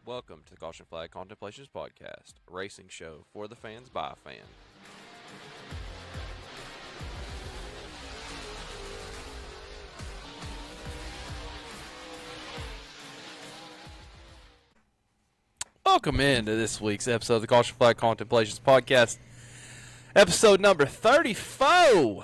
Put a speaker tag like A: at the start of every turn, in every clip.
A: Welcome to the Caution Flat Contemplations Podcast, a racing show for the fans by a fan. Welcome into this week's episode of the Caution Flat Contemplations Podcast, episode number 34.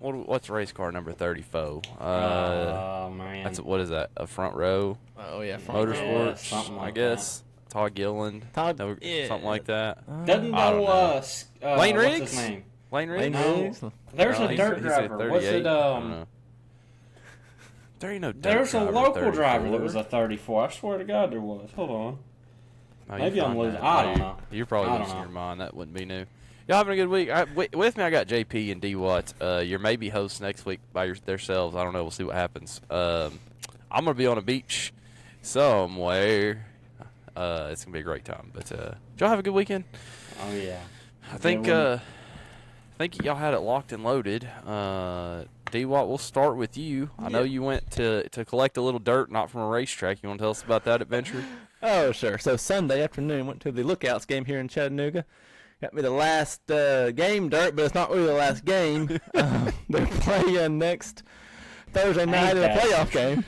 A: What's race car number 34?
B: Man.
A: What is that? A front row?
C: Oh, yeah.
A: Motorsports,
B: something like
A: I guess.
B: that.
A: Todd Gilliland. Something like that.
B: Doesn't
A: know. Lane Riggs?
B: What's his name?
A: Lane Riggs?
B: No. There's a dirt driver. What's it?
A: I don't know. There ain't no dirt
B: There's a
A: driver,
B: local
A: 34.
B: driver that was a 34. I swear to God there was. Hold on.
A: No,
B: Maybe I'm losing.
A: that.
B: I don't know.
A: You're probably
B: I don't
A: losing
B: know.
A: your mind. That wouldn't be new. Y'all having a good week? With me, I got JP and D Watt. Your maybe hosts next week by themselves. I don't know. We'll see what happens. I'm going to be on a beach somewhere. It's going to be a great time. But did y'all have a good weekend?
B: Oh, yeah.
A: I think y'all had it locked and loaded. D Watt, we'll start with you. I know you went to collect a little dirt, not from a racetrack. You want to tell us about that adventure?
C: Oh, sure. So Sunday afternoon, went to the Lookouts game here in Chattanooga. Got me the last game dirt, but it's not really the last game. They're playing next Thursday night in a playoff game.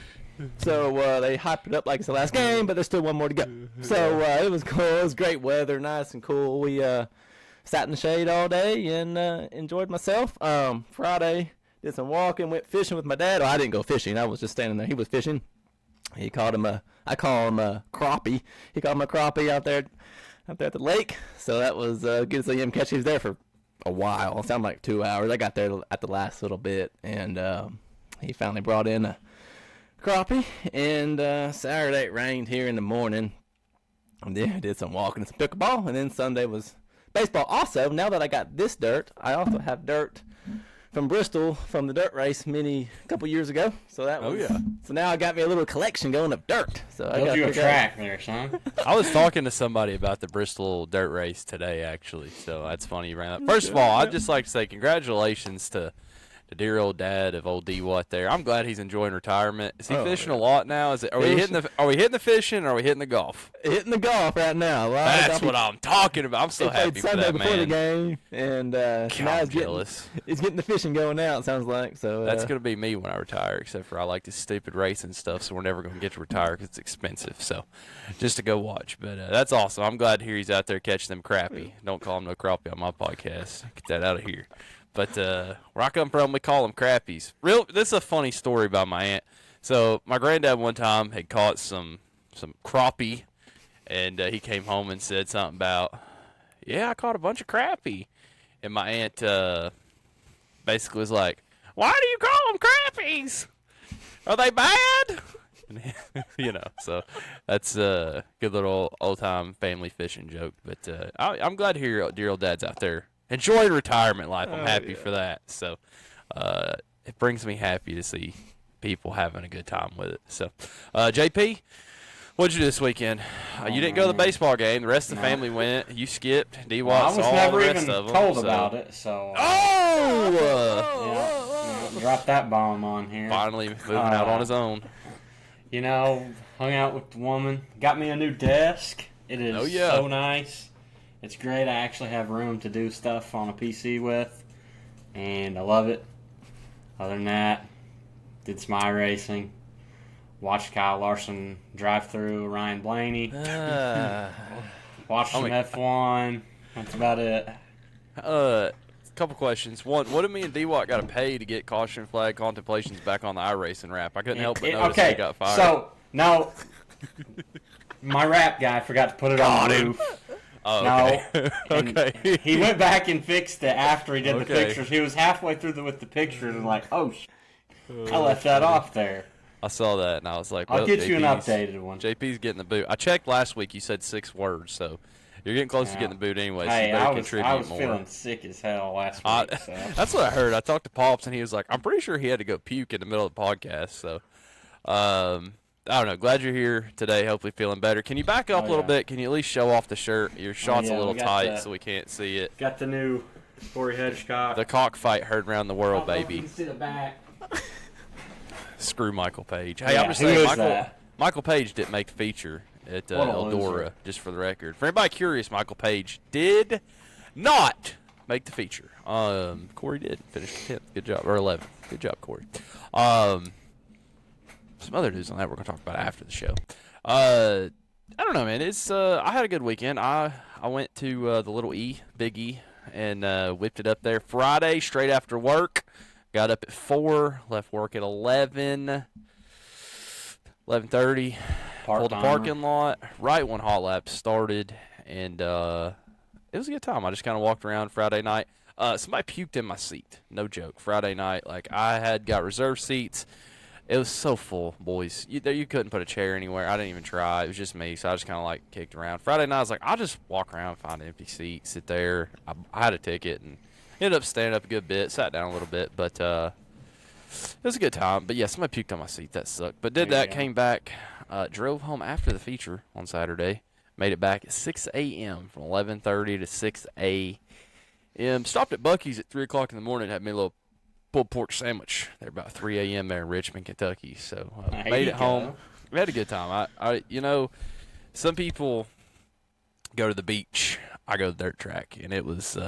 C: So they hyped it up like it's the last game, but there's still one more to go. So it was cool. It was great weather, nice and cool. We sat in the shade all day and enjoyed myself. Friday, did some walking, went fishing with my dad. Well, I didn't go fishing. I was just standing there. He was fishing. He caught him I call him a crappie. He caught him a crappie out there at the lake. So that was good to see him catch. He was there for a while. It sounded like 2 hours. I got there at the last little bit, and he finally brought in a crappie. And Saturday it rained here in the morning. And then I did some walking and some pickleball. And then Sunday was baseball. Also, now that I got this dirt, I also have dirt from Bristol from the dirt race a couple years ago. So that was, So now I got me a little collection going of dirt. So I got
B: you a track there, son.
A: I was talking to somebody about the Bristol dirt race today, actually. So that's funny you ran up. First of all, I'd just like to say congratulations to the dear old dad of old D Watt there. I'm glad he's enjoying retirement. Is he fishing a lot now? Are we hitting the fishing or are we hitting the golf?
C: Hitting the golf right now.
A: That's what I'm talking about. I'm so happy for
C: Sunday
A: that
C: before
A: man.
C: the game, and now he's getting the fishing going out. It sounds like so.
A: That's gonna be me when I retire. Except for I like this stupid racing stuff, so we're never gonna get to retire because it's expensive. So just to go watch. But that's awesome. I'm glad to hear he's out there catching them crappie. Don't call him no crappie on my podcast. Get that out of here. But where I come from, we call them crappies. This is a funny story about my aunt. So my granddad one time had caught some crappie, and he came home and said something about, I caught a bunch of crappie. And my aunt basically was like, why do you call them crappies? Are they bad? So that's a good little old-time family fishing joke. But I'm glad to hear your dear old dad's out there enjoying retirement life. I'm happy for that. So it brings me happy to see people having a good time with it. So, JP, what'd you do this weekend? You didn't go to the baseball game. The rest of the family went. You skipped. D-Watt saw all the rest of them.
B: I was never even told about it. So. Drop that bomb on here.
A: Finally moving out on his own.
B: Hung out with the woman. Got me a new desk. It is so nice. It's great. I actually have room to do stuff on a PC with, and I love it. Other than that, did some iRacing, watched Kyle Larson drive through Ryan Blaney, watched some F1. That's about it.
A: Couple questions. One, what did me and D-Watt got to pay to get Caution Flat Contemplations back on the iRacing rap? I couldn't help but notice he got fired.
B: So, no, my rap guy forgot to put it on the roof.
A: Oh,
B: okay. No. Okay. He went back and fixed it after he did the pictures. He was halfway through with the pictures and like, I left that off there.
A: I saw that and I was like,
B: I'll get you an updated one.
A: JP's getting the boot. I checked last week. You said 6 words, so you're getting close to getting the boot anyway. So you better contribute more.
B: I was feeling sick as hell last week. So.
A: That's what I heard. I talked to Pops and he was like, I'm pretty sure he had to go puke in the middle of the podcast. So, I don't know. Glad you're here today. Hopefully feeling better. Can you back up a little bit? Can you at least show off the shirt? Your shot's a little tight, so we can't see it.
B: Got the new Corey Hedgecock.
A: The cockfight heard around the world, baby.
B: You can see the back.
A: Screw Michael Page. Hey, I'm just saying, Michael Page didn't make the feature. at Eldora, just for the record. For anybody curious, Michael Page did not make the feature. Corey did finish 10th. Good job. Or 11th. Good job, Corey. Some other news on that we're going to talk about after the show. I don't know, man. It's I had a good weekend. I went to the Little E, Big E, and whipped it up there Friday straight after work. Got up at 4, left work at 11:30. Pulled the parking lot right when hot laps started, and it was a good time. I just kind of walked around Friday night. Somebody puked in my seat. No joke. Friday night, like I got reserved seats. It was so full, boys. You couldn't put a chair anywhere. I didn't even try. It was just me, so I just kind of like kicked around. Friday night, I was like, I'll just walk around, find an empty seat, sit there. I had a ticket and ended up standing up a good bit, sat down a little bit, but it was a good time. But yeah, somebody puked on my seat. That sucked. But came back, drove home after the feature on Saturday. Made it back at 6 a.m. from 11:30 to 6 a.m. Stopped at Buc-ee's at 3 o'clock in the morning. Had me a little pulled pork sandwich there about 3 a.m. there in Richmond, Kentucky. So made it home. We had a good time. I some people go to the beach. I go to the dirt track, and it was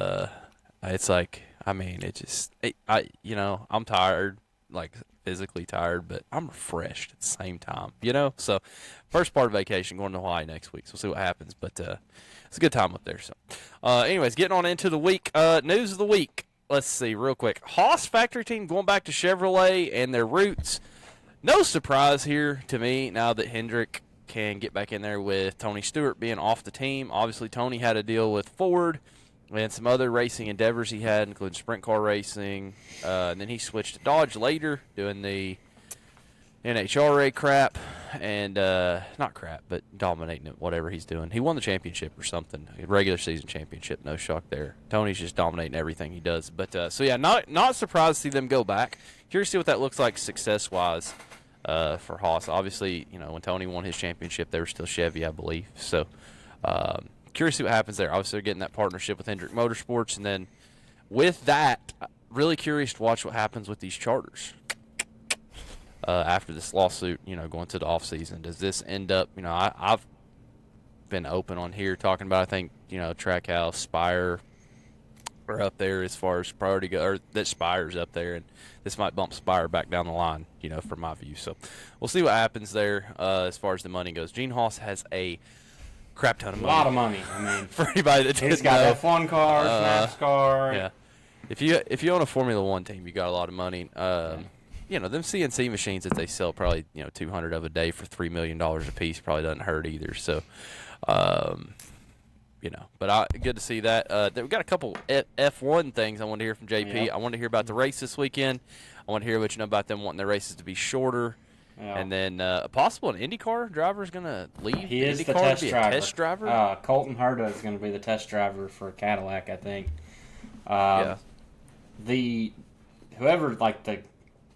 A: it's like, I mean, I'm tired, like physically tired, but I'm refreshed at the same time, So first part of vacation, going to Hawaii next week, so we'll see what happens. But it's a good time up there. So anyways, getting on into the week. News of the week. Let's see real quick. Haas factory team going back to Chevrolet and their roots. No surprise here to me now that Hendrick can get back in there with Tony Stewart being off the team. Obviously, Tony had a deal with Ford and some other racing endeavors he had, including sprint car racing. And then he switched to Dodge later, doing the NHRA crap. And not crap, but dominating it, whatever he's doing. He won the championship or something, a regular season championship. No shock there. Tony's just dominating everything he does. But so yeah, not surprised to see them go back. Curious to see what that looks like success-wise for Haas. Obviously, when Tony won his championship, they were still Chevy, I believe. So curious to see what happens there. Obviously, they're getting that partnership with Hendrick Motorsports, and then with that, really curious to watch what happens with these charters. After this lawsuit, going to the off season, does this end up? I've been open on here talking about. I think Trackhouse, Spire are up there as far as priority go, or that Spire's up there, and this might bump Spire back down the line. From my view, so we'll see what happens there as far as the money goes. Gene Haas has a crap ton of money.
B: A lot of money. I mean,
A: for anybody that
B: he's got F1 cars, NASCAR.
A: Yeah, if you own a Formula One team, you got a lot of money. Them CNC machines that they sell, probably 200 of a day for $3 million a piece, probably doesn't hurt either. So, but good to see that. We've got a couple F1 things I want to hear from JP.
B: Yep.
A: I want to hear about the race this weekend. I want to hear what you know about them wanting their races to be shorter.
C: Yeah.
A: And then possible an IndyCar driver is going to leave.
B: He is the
A: IndyCar
B: test
A: to be
B: driver.
A: A test driver.
B: Colton Herta is going to be the test driver for Cadillac, I think. Whoever, like the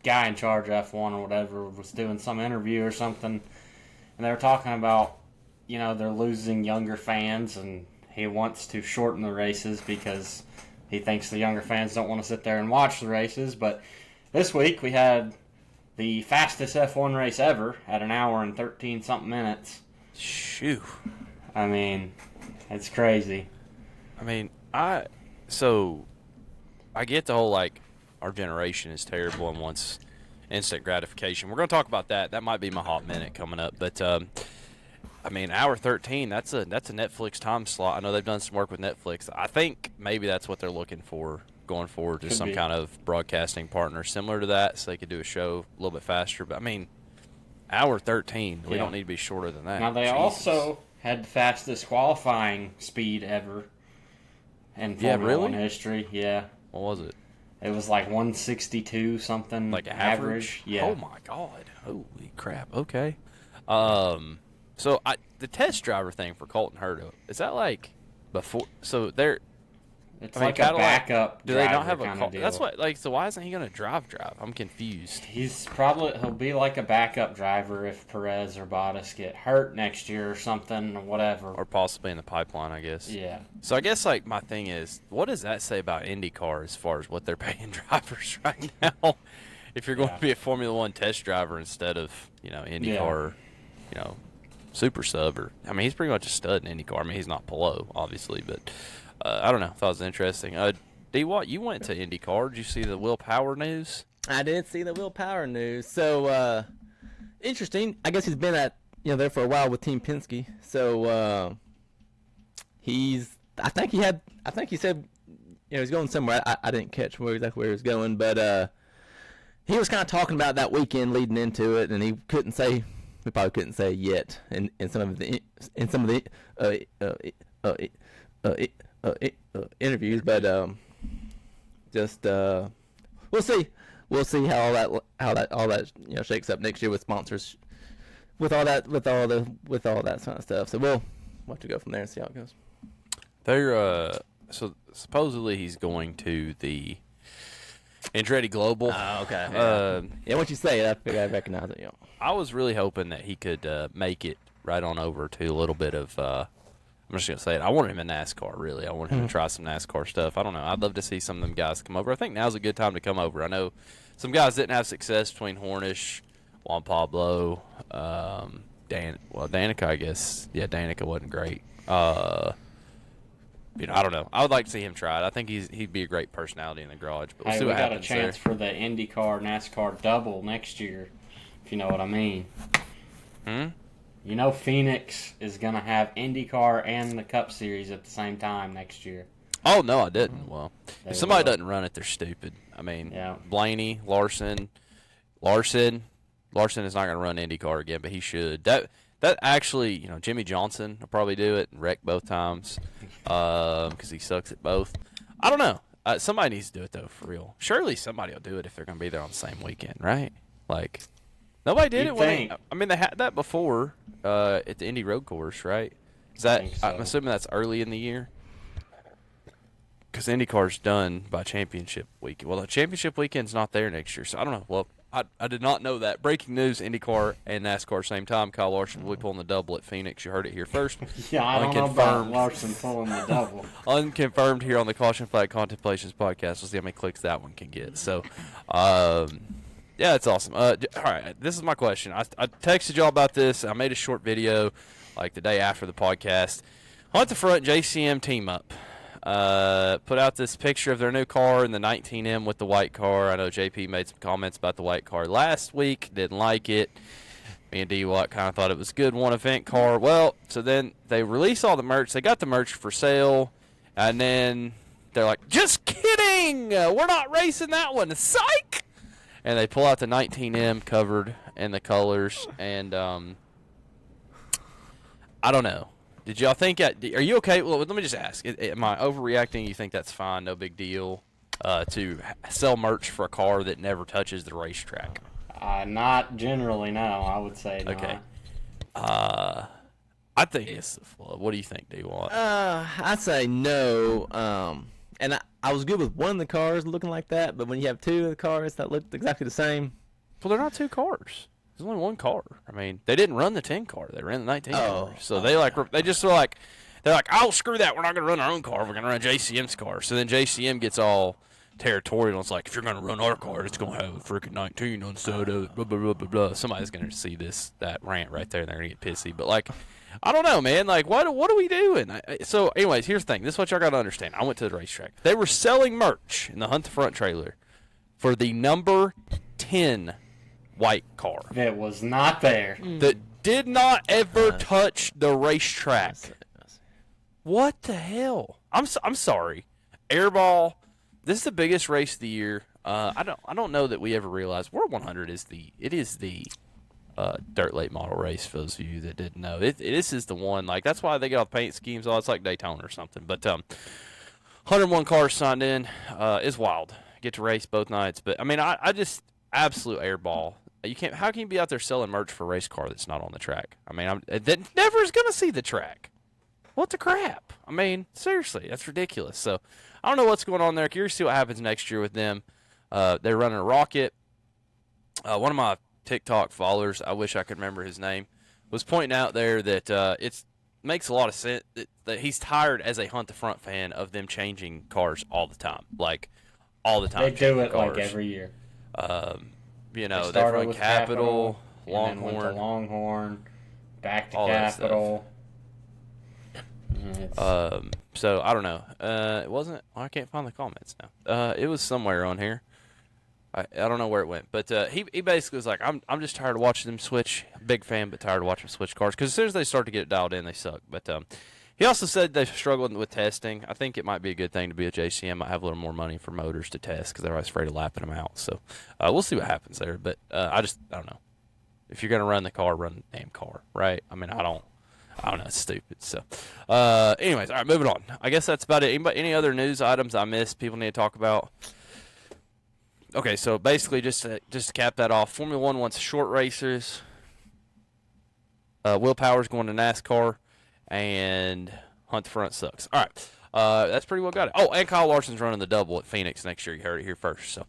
B: guy in charge of F1 or whatever, was doing some interview or something, and they were talking about, they're losing younger fans, and he wants to shorten the races because he thinks the younger fans don't want to sit there and watch the races. But this week we had the fastest F1 race ever at 1 hour and 13-something minutes.
A: Shoo.
B: I mean, it's crazy.
A: I mean, I get the whole, our generation is terrible and wants instant gratification. We're going to talk about that. That might be my hot minute coming up. But, hour 13, that's a Netflix time slot. I know they've done some work with Netflix. I think maybe that's what they're looking for going forward, just some kind of broadcasting partner similar to that, so they could do a show a little bit faster. But, hour 13, we don't need to be shorter than that.
B: Now, they also had the fastest qualifying speed ever in Formula One history. Yeah.
A: What was it?
B: It was 162 something.
A: Like average?
B: Yeah.
A: Oh my God. Holy crap. Okay. So the test driver thing for Colton Herta, is that before? So they're.
B: It's a backup.
A: Do they not have a car? That's what. So why isn't he going to drive? I'm confused.
B: He'll be like a backup driver if Perez or Bottas get hurt next year or something or whatever.
A: Or possibly in the pipeline, I guess.
B: Yeah.
A: So I guess my thing is, what does that say about IndyCar as far as what they're paying drivers right now? If you're going to be a Formula One test driver instead of IndyCar, super sub. I mean, he's pretty much a stud in IndyCar. I mean, he's not Palou, obviously, but I don't know. Thought it was interesting. D. Watt, you went to IndyCar. Did you see the Will Power news?
C: I did see the Will Power news. So interesting. I guess he's been at there for a while with Team Penske. So I think he said he's going somewhere. I didn't catch exactly where he was going, but he was kind of talking about that weekend leading into it, and he couldn't say. We probably couldn't say yet in some of the interviews, but just we'll see. We'll see how all that shakes up next year with sponsors, with all that kind of stuff. So we'll have to go from there and see how it goes.
A: They're so supposedly he's going to the Andretti Global.
C: Oh, okay. Yeah, what you say, I figured I recognize it.
A: I was really hoping that he could make it right on over to a little bit of. I'm just gonna say it. I want him in NASCAR. Really, I want him to try some NASCAR stuff. I don't know. I'd love to see some of them guys come over. I think now's a good time to come over. I know some guys didn't have success between Hornish, Juan Pablo, Danica. I guess Danica wasn't great. I don't know. I would like to see him try it. I think he'd be a great personality in the garage. But we'll see what happens.
B: We got a chance for the IndyCar NASCAR double next year, if you know what I mean. Phoenix is going to have IndyCar and the Cup Series at the same time next year.
A: Oh, no, I didn't. Well, if somebody doesn't run it, they're stupid. I mean, Blaney, Larson is not going to run IndyCar again, but he should. That actually, Jimmy Johnson will probably do it and wreck both times because he sucks at both. I don't know. Somebody needs to do it, though, for real. Surely somebody will do it if they're going to be there on the same weekend, right? Like, nobody did it when they had that before at the Indy Road Course, right? I'm assuming that's early in the year. Because IndyCar's done by championship weekend. Well, the championship weekend's not there next year, so I don't know. Well, I did not know that. Breaking news, IndyCar and NASCAR same time. Kyle Larson will be pulling the double at Phoenix. You heard it here first.
B: Yeah, I don't know about Larson pulling the double.
A: Unconfirmed here on the Caution Flat Contemplations Podcast. We'll see how many clicks that one can get. So, yeah, it's awesome. All right, this is my question. I texted y'all about this. I made a short video like the day after the podcast. Hunt the Front JCM team up. Put out this picture of their new car in the 19M with the white car. I know JP made some comments about the white car last week. Didn't like it. Me and D-Watt kind of thought it was a good one event car. Well, so then they release all the merch. They got the merch for sale. And then they're like, just kidding. We're not racing that one. Psych. And they pull out the 19M covered in the colors. And I don't know. Did y'all think are you okay? Well, let me just ask. Am I overreacting? You think that's fine? No big deal to sell merch for a car that never touches the racetrack?
B: Not generally, no. I would say not.
A: Okay. I think it's the flub. What do you think, D-Watt?
C: I'd say no. And I was good with one of the cars looking like that, but when you have two of the cars that looked exactly the same.
A: Well, they're not two cars. There's only one car. I mean, they didn't run the 10 car. They ran the 19 car. So they're like, oh, screw that. We're not going to run our own car. We're going to run JCM's car. So then JCM gets all territorial. It's like, if you're going to run our car, it's going to have a freaking 19 instead of blah, blah, blah, blah, blah. Somebody's going to see that rant right there, and they're going to get pissy. But, like, I don't know, man. Like, what are we doing? So, anyways, here's the thing. This is what y'all got to understand. I went to the racetrack. They were selling merch in the Hunt the Front trailer for the number 10 white car
B: that was not there,
A: that did not ever touch the racetrack. What the hell? I'm sorry. Airball. This is the biggest race of the year. I don't know that we ever realized World 100 is the dirt late model race. For those of you that didn't know, this is the one. Like, that's why they got all the paint schemes. It's like Daytona or something. But 101 cars signed in. Is wild. Get to race both nights. But I mean, I just absolute airball. You can't. How can you be out there selling merch for a race car that's not on the track? I mean, that never is going to see the track. What the crap? I mean, seriously, that's ridiculous. So, I don't know what's going on there. Curious to see what happens next year with them. They're running a rocket. One of my TikTok followers, I wish I could remember his name, was pointing out there that it makes a lot of sense that he's tired as a Hunt the Front fan of them changing cars all the time. Like, all the time.
B: They do it cars. Like every year.
A: They've run Capital, Longhorn.
B: Longhorn, back to
A: all that
B: Capitol.
A: So I don't know. It wasn't. I can't find the comments now. It was somewhere on here. I don't know where it went, but he basically was like, I'm just tired of watching them switch. Big fan, but tired of watching them switch cars because as soon as they start to get it dialed in, they suck. But he also said they've struggled with testing. I think it might be a good thing to be a JCM. Might have a little more money for motors to test because they're always afraid of lapping them out. So we'll see what happens there. But I don't know. If you're gonna run the car, run the damn car, right? I mean, I don't know. It's stupid. So, anyways, all right, moving on. I guess that's about it. Any other news items I missed? People need to talk about. Okay, so basically, just to cap that off, Formula One wants short racers. Will Power's going to NASCAR, and Hunt the Front sucks. All right, that's pretty well got it. Oh, and Kyle Larson's running the double at Phoenix next year. You heard it here first. So,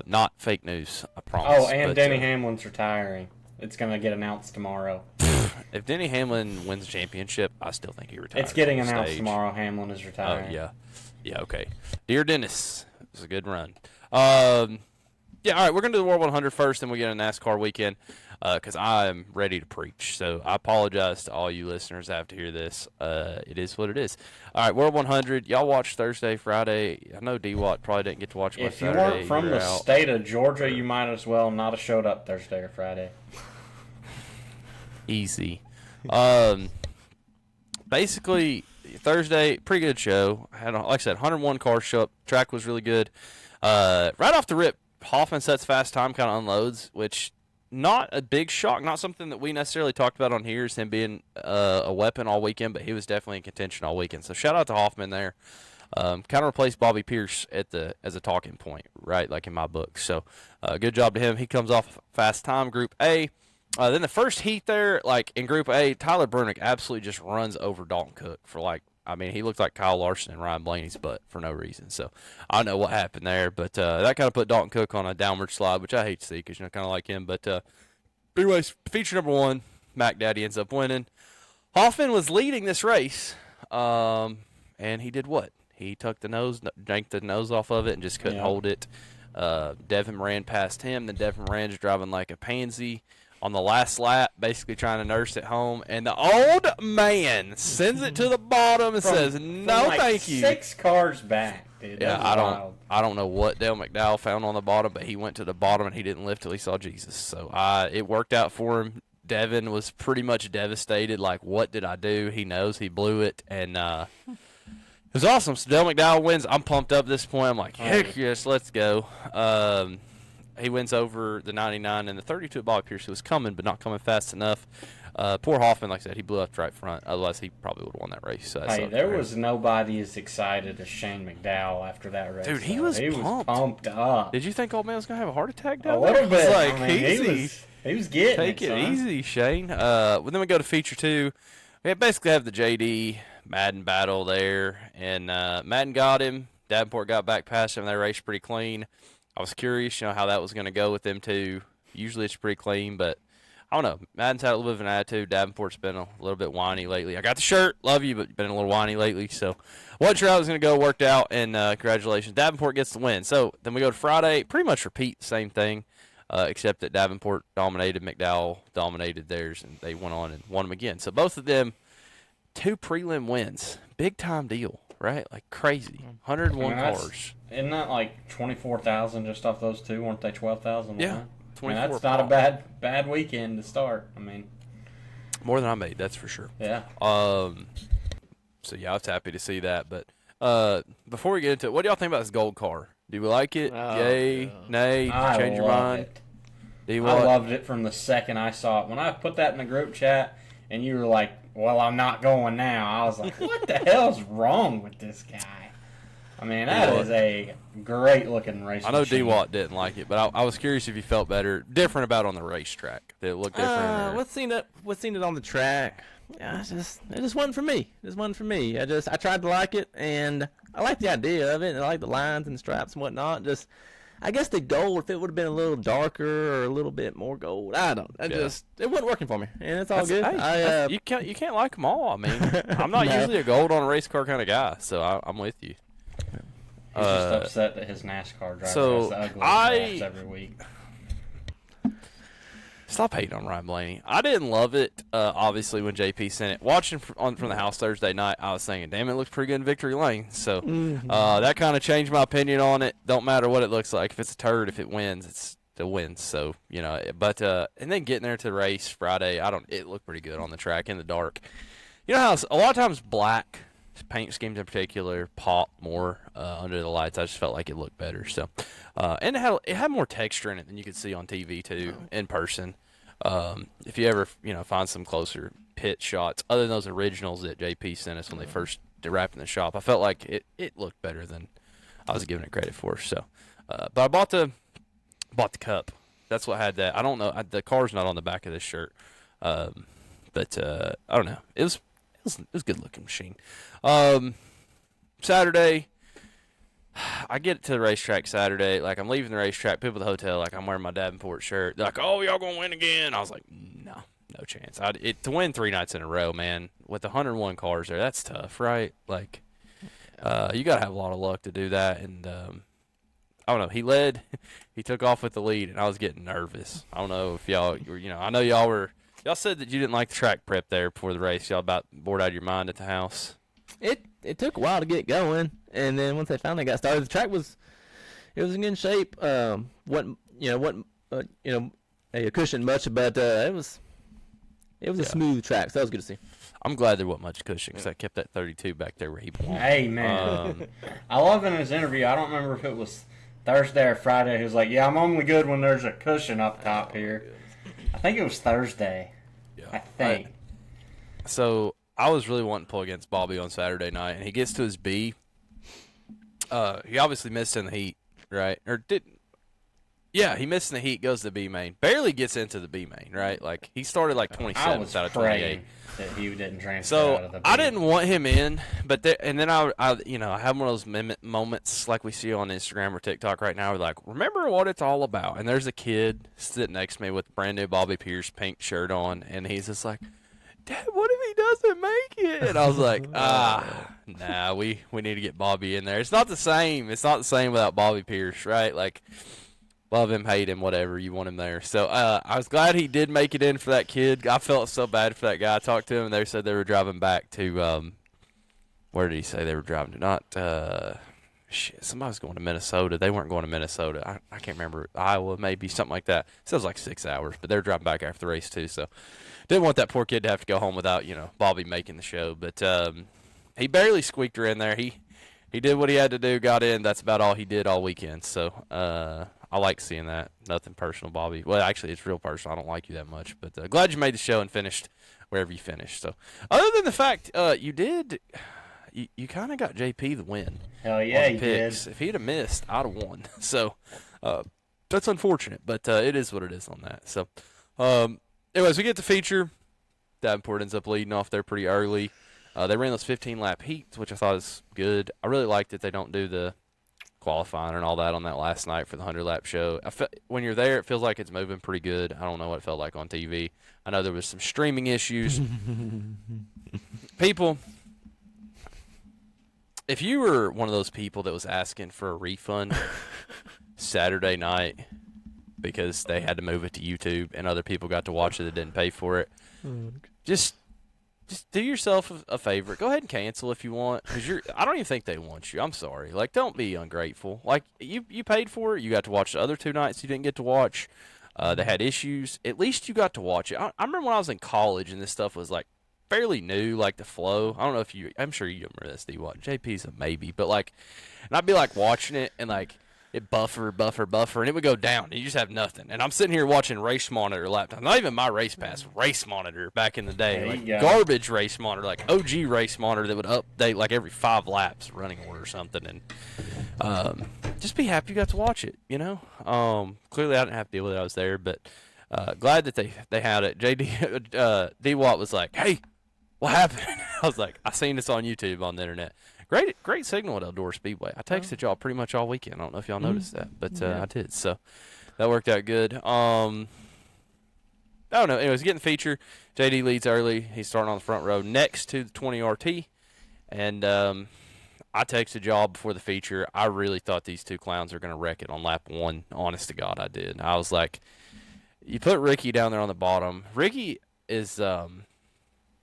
A: not fake news, I promise.
B: Oh, and Denny Hamlin's retiring. It's going to get announced tomorrow.
A: If Denny Hamlin wins the championship, I still think he retires.
B: It's getting announced tomorrow. Hamlin is retiring.
A: Oh, yeah. Yeah, okay. Dear Dennis, it was a good run. Yeah, all right, we're going to do the World 100 first, then we'll get a NASCAR weekend because I am ready to preach. So I apologize to all you listeners that have to hear this. It is what it is. All right, World 100. Y'all watched Thursday, Friday. I know D-Watt probably didn't get to watch much Saturday.
B: If you weren't from the state of Georgia, you might as well not have showed up Thursday or Friday.
A: Easy. Basically, Thursday, pretty good show. Like I said, 101 cars show up. Track was really good. Right off the rip, Hoffman sets fast time, kind of unloads, which not a big shock, not something that we necessarily talked about on here, is him being a weapon all weekend, but he was definitely in contention all weekend. So shout out to Hoffman there. Kind of replaced Bobby Pierce as a talking point, right, like in my book. So good job to him. He comes off fast time, Group A. Then the first heat there, like in Group A, Tyler Brunick absolutely just runs over Dalton Cook for he looked like Kyle Larson and Ryan Blaney's butt for no reason. So I don't know what happened there, but that kind of put Dalton Cook on a downward slide, which I hate to see because, kind of like him. But anyways, feature number 1, Mac Daddy ends up winning. Hoffman was leading this race, and he did what? He tucked the nose, yanked the nose off of it, and just couldn't hold it. Devin ran past him. Then Devin ran just driving like a pansy on the last lap, basically trying to nurse it home, and the old man sends it to the bottom and says, "No, thank you."
B: 6 cars back, dude.
A: Yeah, I don't know what Dale McDowell found on the bottom, but he went to the bottom and he didn't lift till he saw Jesus. So it worked out for him. Devin was pretty much devastated. Like, what did I do? He knows he blew it, and it was awesome. So Dale McDowell wins. I'm pumped up at this point. I'm like, heck yes, let's go. He wins over the 99 and the 32 at Bobby Pierce, who was coming, but not coming fast enough. Poor Hoffman, like I said, he blew up right front. Otherwise, he probably would have won that race. So
B: there was nobody as excited as Shane McDowell after that race.
A: Dude, he was
B: pumped up.
A: Did you think old man was going to have a heart attack down
B: a little
A: there?
B: bit.
A: Like, easy.
B: He was getting
A: Take it easy, Shane. Then we go to feature 2. We basically have the JD Madden battle there, and Madden got him. Davenport got back past him. They raced pretty clean. I was curious, how that was going to go with them two. Usually it's pretty clean, but I don't know. Madden's had a little bit of an attitude. Davenport's been a little bit whiny lately. I got the shirt, love you, but been a little whiny lately. So wasn't sure how it was going to go. Worked out, and congratulations. Davenport gets the win. So then we go to Friday. Pretty much repeat the same thing, except that Davenport dominated. McDowell dominated theirs, and they went on and won them again. So both of them, 2 prelim wins. Big-time deal, right? Like crazy. 101 cars.
B: Isn't that like 24,000 just off those 2? Weren't they 12,000?
A: Yeah.
B: That's not a bad weekend to start. I mean,
A: more than I made, that's for sure.
B: Yeah.
A: So yeah, I was happy to see that. But before we get into it, what do y'all think about this gold car? Do we like it? Yay, nay, change your mind?
B: I loved it from the second I saw it. When I put that in the group chat and you were like, "Well, I'm not going now," I was like, "What the hell's wrong with this guy?" I mean, that is a great-looking race machine.
A: I know D-Watt didn't like it, but I was curious if you felt different about it on the racetrack. Did it look different?
C: What's seen it on the track? Yeah, it just wasn't for me. It just wasn't for me. I tried to like it, and I like the idea of it, and I like the lines and stripes and whatnot. I guess the gold, if it would have been a little darker or a little bit more gold, it wasn't working for me, and it's all good.
A: Hey, you can't like them all. I mean, I'm not usually a gold on a race car kind of guy, so I'm with you.
B: He's just upset that his NASCAR driver has the ugly stripes every week.
A: Stop hating on Ryan Blaney. I didn't love it, obviously, when JP sent it. Watching from the house Thursday night, I was thinking, damn, it looks pretty good in victory lane. So that kind of changed my opinion on it. Don't matter what it looks like. If it's a turd, if it wins, it's the win. So, but and then getting there to the race Friday, it looked pretty good on the track in the dark. You know how a lot of times black paint schemes in particular pop more under the lights. I just felt like it looked better. So, and it had more texture in it than you could see on TV too, in person. If you ever find some closer pit shots other than those originals that JP sent us when they first wrapped in the shop, I felt like it looked better than I was giving it credit for. So, but I bought the cup. That's what had that. I don't know. The car's not on the back of this shirt, but I don't know. It was a good looking machine. Saturday, I get to the racetrack Saturday. Like, I'm leaving the racetrack, people at the hotel, like, I'm wearing my Davenport shirt. They're like, oh, y'all gonna win again? I was like, no chance. To win 3 nights in a row, man, with 101 cars there, that's tough, right? Like, you gotta have a lot of luck to do that. And I don't know. He led. He took off with the lead, and I was getting nervous. I don't know if y'all were, I know y'all said that you didn't like the track prep there before the race. Y'all about bored out of your mind at the house.
C: It took a while to get going, and then once they finally got started, the track was in good shape. Wasn't a cushion much, but it was a smooth track, so that was good to see.
A: I'm glad there wasn't much cushion because I kept that 32 back there where he belonged.
B: Hey, man. I love in his interview, I don't remember if it was Thursday or Friday, he was like, yeah, I'm only good when there's a cushion up top here. I think it was Thursday. Yeah. I think.
A: So I was really wanting to pull against Bobby on Saturday night, and he gets to his B. He obviously missed in the heat, right? Or didn't. Yeah, he missed in the heat, goes to the B main. Barely gets into the B main, right? Like, he started like 27th out of 28.
B: That he didn't transfer
A: so
B: out of the B.
A: I didn't want him in, but and then I have one of those moments like we see on Instagram or TikTok right now. We're like, remember what it's all about. And there's a kid sitting next to me with a brand new Bobby Pierce pink shirt on, and he's just like, Dad, what if he doesn't make it? And I was like, nah, we need to get Bobby in there. It's not the same. It's not the same without Bobby Pierce, right? Like, love him, hate him, whatever. You want him there. So I was glad he did make it in for that kid. I felt so bad for that guy. I talked to him, and they said they were driving back to where did he say they were driving to? Not somebody was going to Minnesota. They weren't going to Minnesota. I can't remember. Iowa, maybe, something like that. It sounds like 6 hours, but they're driving back after the race too. So didn't want that poor kid to have to go home without Bobby making the show. But he barely squeaked her in there. He did what he had to do, got in. That's about all he did all weekend. So I like seeing that. Nothing personal, Bobby. Well, actually, it's real personal. I don't like you that much. But glad you made the show and finished wherever you finished. So other than the fact you kind of got JP the win.
B: Hell yeah, he
A: picks.
B: did.
A: If he'd have missed, I'd have won. So that's unfortunate, but it is what it is on that. So anyways, we get the feature. Davenport ends up leading off there pretty early. They ran those 15-lap heats, which I thought was good. I really like that they don't do the qualifying and all that on that last night for the 100-lap show. When you're there, it feels like it's moving pretty good. I don't know what it felt like on TV. I know there was some streaming issues. People, if you were one of those people that was asking for a refund Saturday night because they had to move it to YouTube and other people got to watch it that didn't pay for it, just do yourself a favor. Go ahead and cancel if you want, because I don't even think they want you. I'm sorry. Like, don't be ungrateful. Like, you paid for it. You got to watch the other 2 nights you didn't get to watch. They had issues. At least you got to watch it. I remember when I was in college and this stuff was, like, fairly new, like the flow. I don't know if I'm sure you remember this, D-Watt. JP's a maybe. But, like, and I'd be, like, watching it and, like, it buffer, and it would go down, and you just have nothing. And I'm sitting here watching Race Monitor laptop. Not even my Race Pass, Race Monitor back in the day. Like garbage Race Monitor, like OG Race Monitor that would update like every 5 laps, running order or something. And just be happy you got to watch it, Clearly I didn't have to deal with it. I was there, but glad that they had it. D-Watt was like, hey, what happened? I was like, I seen this on YouTube on the internet. Great signal at Eldora Speedway. I texted y'all pretty much all weekend. I don't know if y'all noticed that, but I did. So that worked out good. I don't know. Anyways, getting the feature. JD leads early. He's starting on the front row next to the 20 RT. And I texted y'all before the feature. I really thought these 2 clowns are going to wreck it on lap 1. Honest to God, I did. I was like, you put Ricky down there on the bottom. Ricky is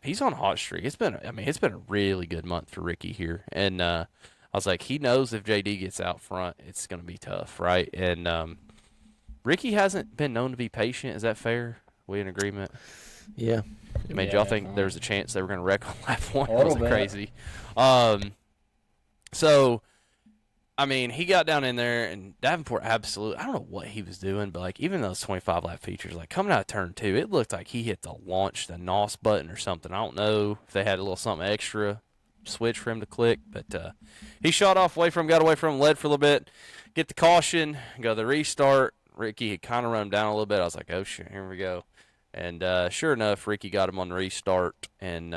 A: he's on a hot streak. It's been a really good month for Ricky here. And I was like, he knows if JD gets out front, it's going to be tough, right? And Ricky hasn't been known to be patient. Is that fair? We in agreement?
C: Yeah.
A: I mean, y'all think there was a chance they were going to wreck on lap one?
B: It
A: was crazy. So, I mean, he got down in there, and Davenport absolutely, I don't know what he was doing, but, like, even those 25-lap features, like, coming out of turn 2, it looked like he hit the NOS button or something. I don't know if they had a little something extra switch for him to click, but he shot off got away from him, led for a little bit, get the caution, go to the restart. Ricky had kind of run him down a little bit. I was like, oh, shit, here we go. And sure enough, Ricky got him on the restart and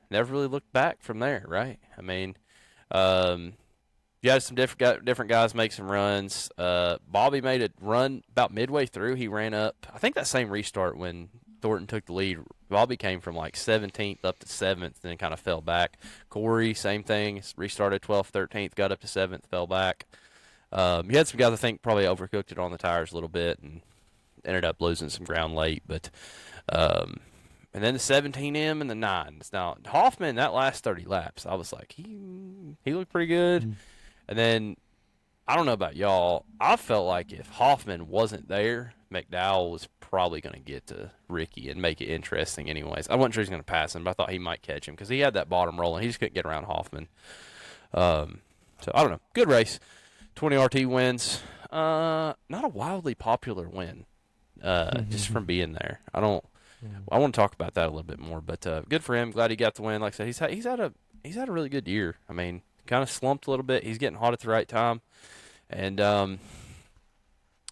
A: never really looked back from there, right? I mean, you had some different guys make some runs. Bobby made a run about midway through. He ran up, I think that same restart when Thornton took the lead. Bobby came from like 17th up to 7th, then kind of fell back. Corey, same thing, restarted 12th, 13th, got up to 7th, fell back. You had some guys, I think, probably overcooked it on the tires a little bit and ended up losing some ground late. But and then the 17M and the 9s. Now, Hoffman, that last 30 laps, I was like, he looked pretty good. Mm-hmm. And then, I don't know about y'all, I felt like if Hoffman wasn't there, McDowell was probably going to get to Ricky and make it interesting anyways. I wasn't sure he was going to pass him, but I thought he might catch him because he had that bottom rolling. He just couldn't get around Hoffman. So, I don't know. Good race. 20 RT wins. Not a wildly popular win, just from being there. I want to talk about that a little bit more, but good for him. Glad he got the win. Like I said, he's had a really good year. I mean, kind of slumped a little bit. He's getting hot at the right time, and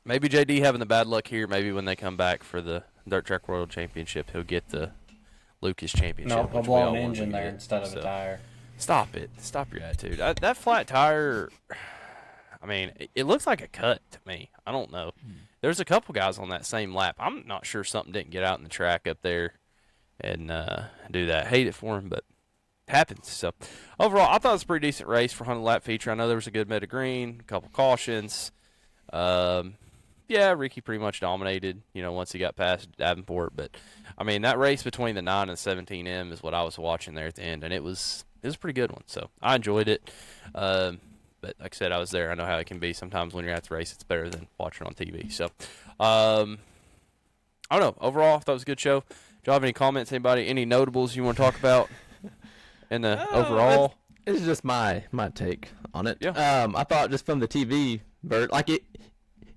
A: maybe JD having the bad luck here. Maybe when they come back for the Dirt Track World Championship, he'll get the Lucas Championship.
B: No, he'll blow an engine there instead of a tire.
A: Stop it. Stop your attitude. That flat tire. I mean, it looks like a cut to me. I don't know. There's a couple guys on that same lap. I'm not sure something didn't get out in the track up there and do that. Hate it for him, but it happens. So, overall, I thought it was a pretty decent race for 100-lap feature. I know there was a good mid of green, a couple cautions. Yeah, Ricky pretty much dominated, once he got past Davenport. But, I mean, that race between the 9 and 17M is what I was watching there at the end, and it was a pretty good one. So, I enjoyed it. But like I said, I was there. I know how it can be. Sometimes when you're at the race, it's better than watching on TV. So, I don't know. Overall, I thought it was a good show. Do you have any comments? Anybody? Any notables you want to talk about in the overall?
C: It's just my take on it.
A: Yeah.
C: I thought just from the TV, it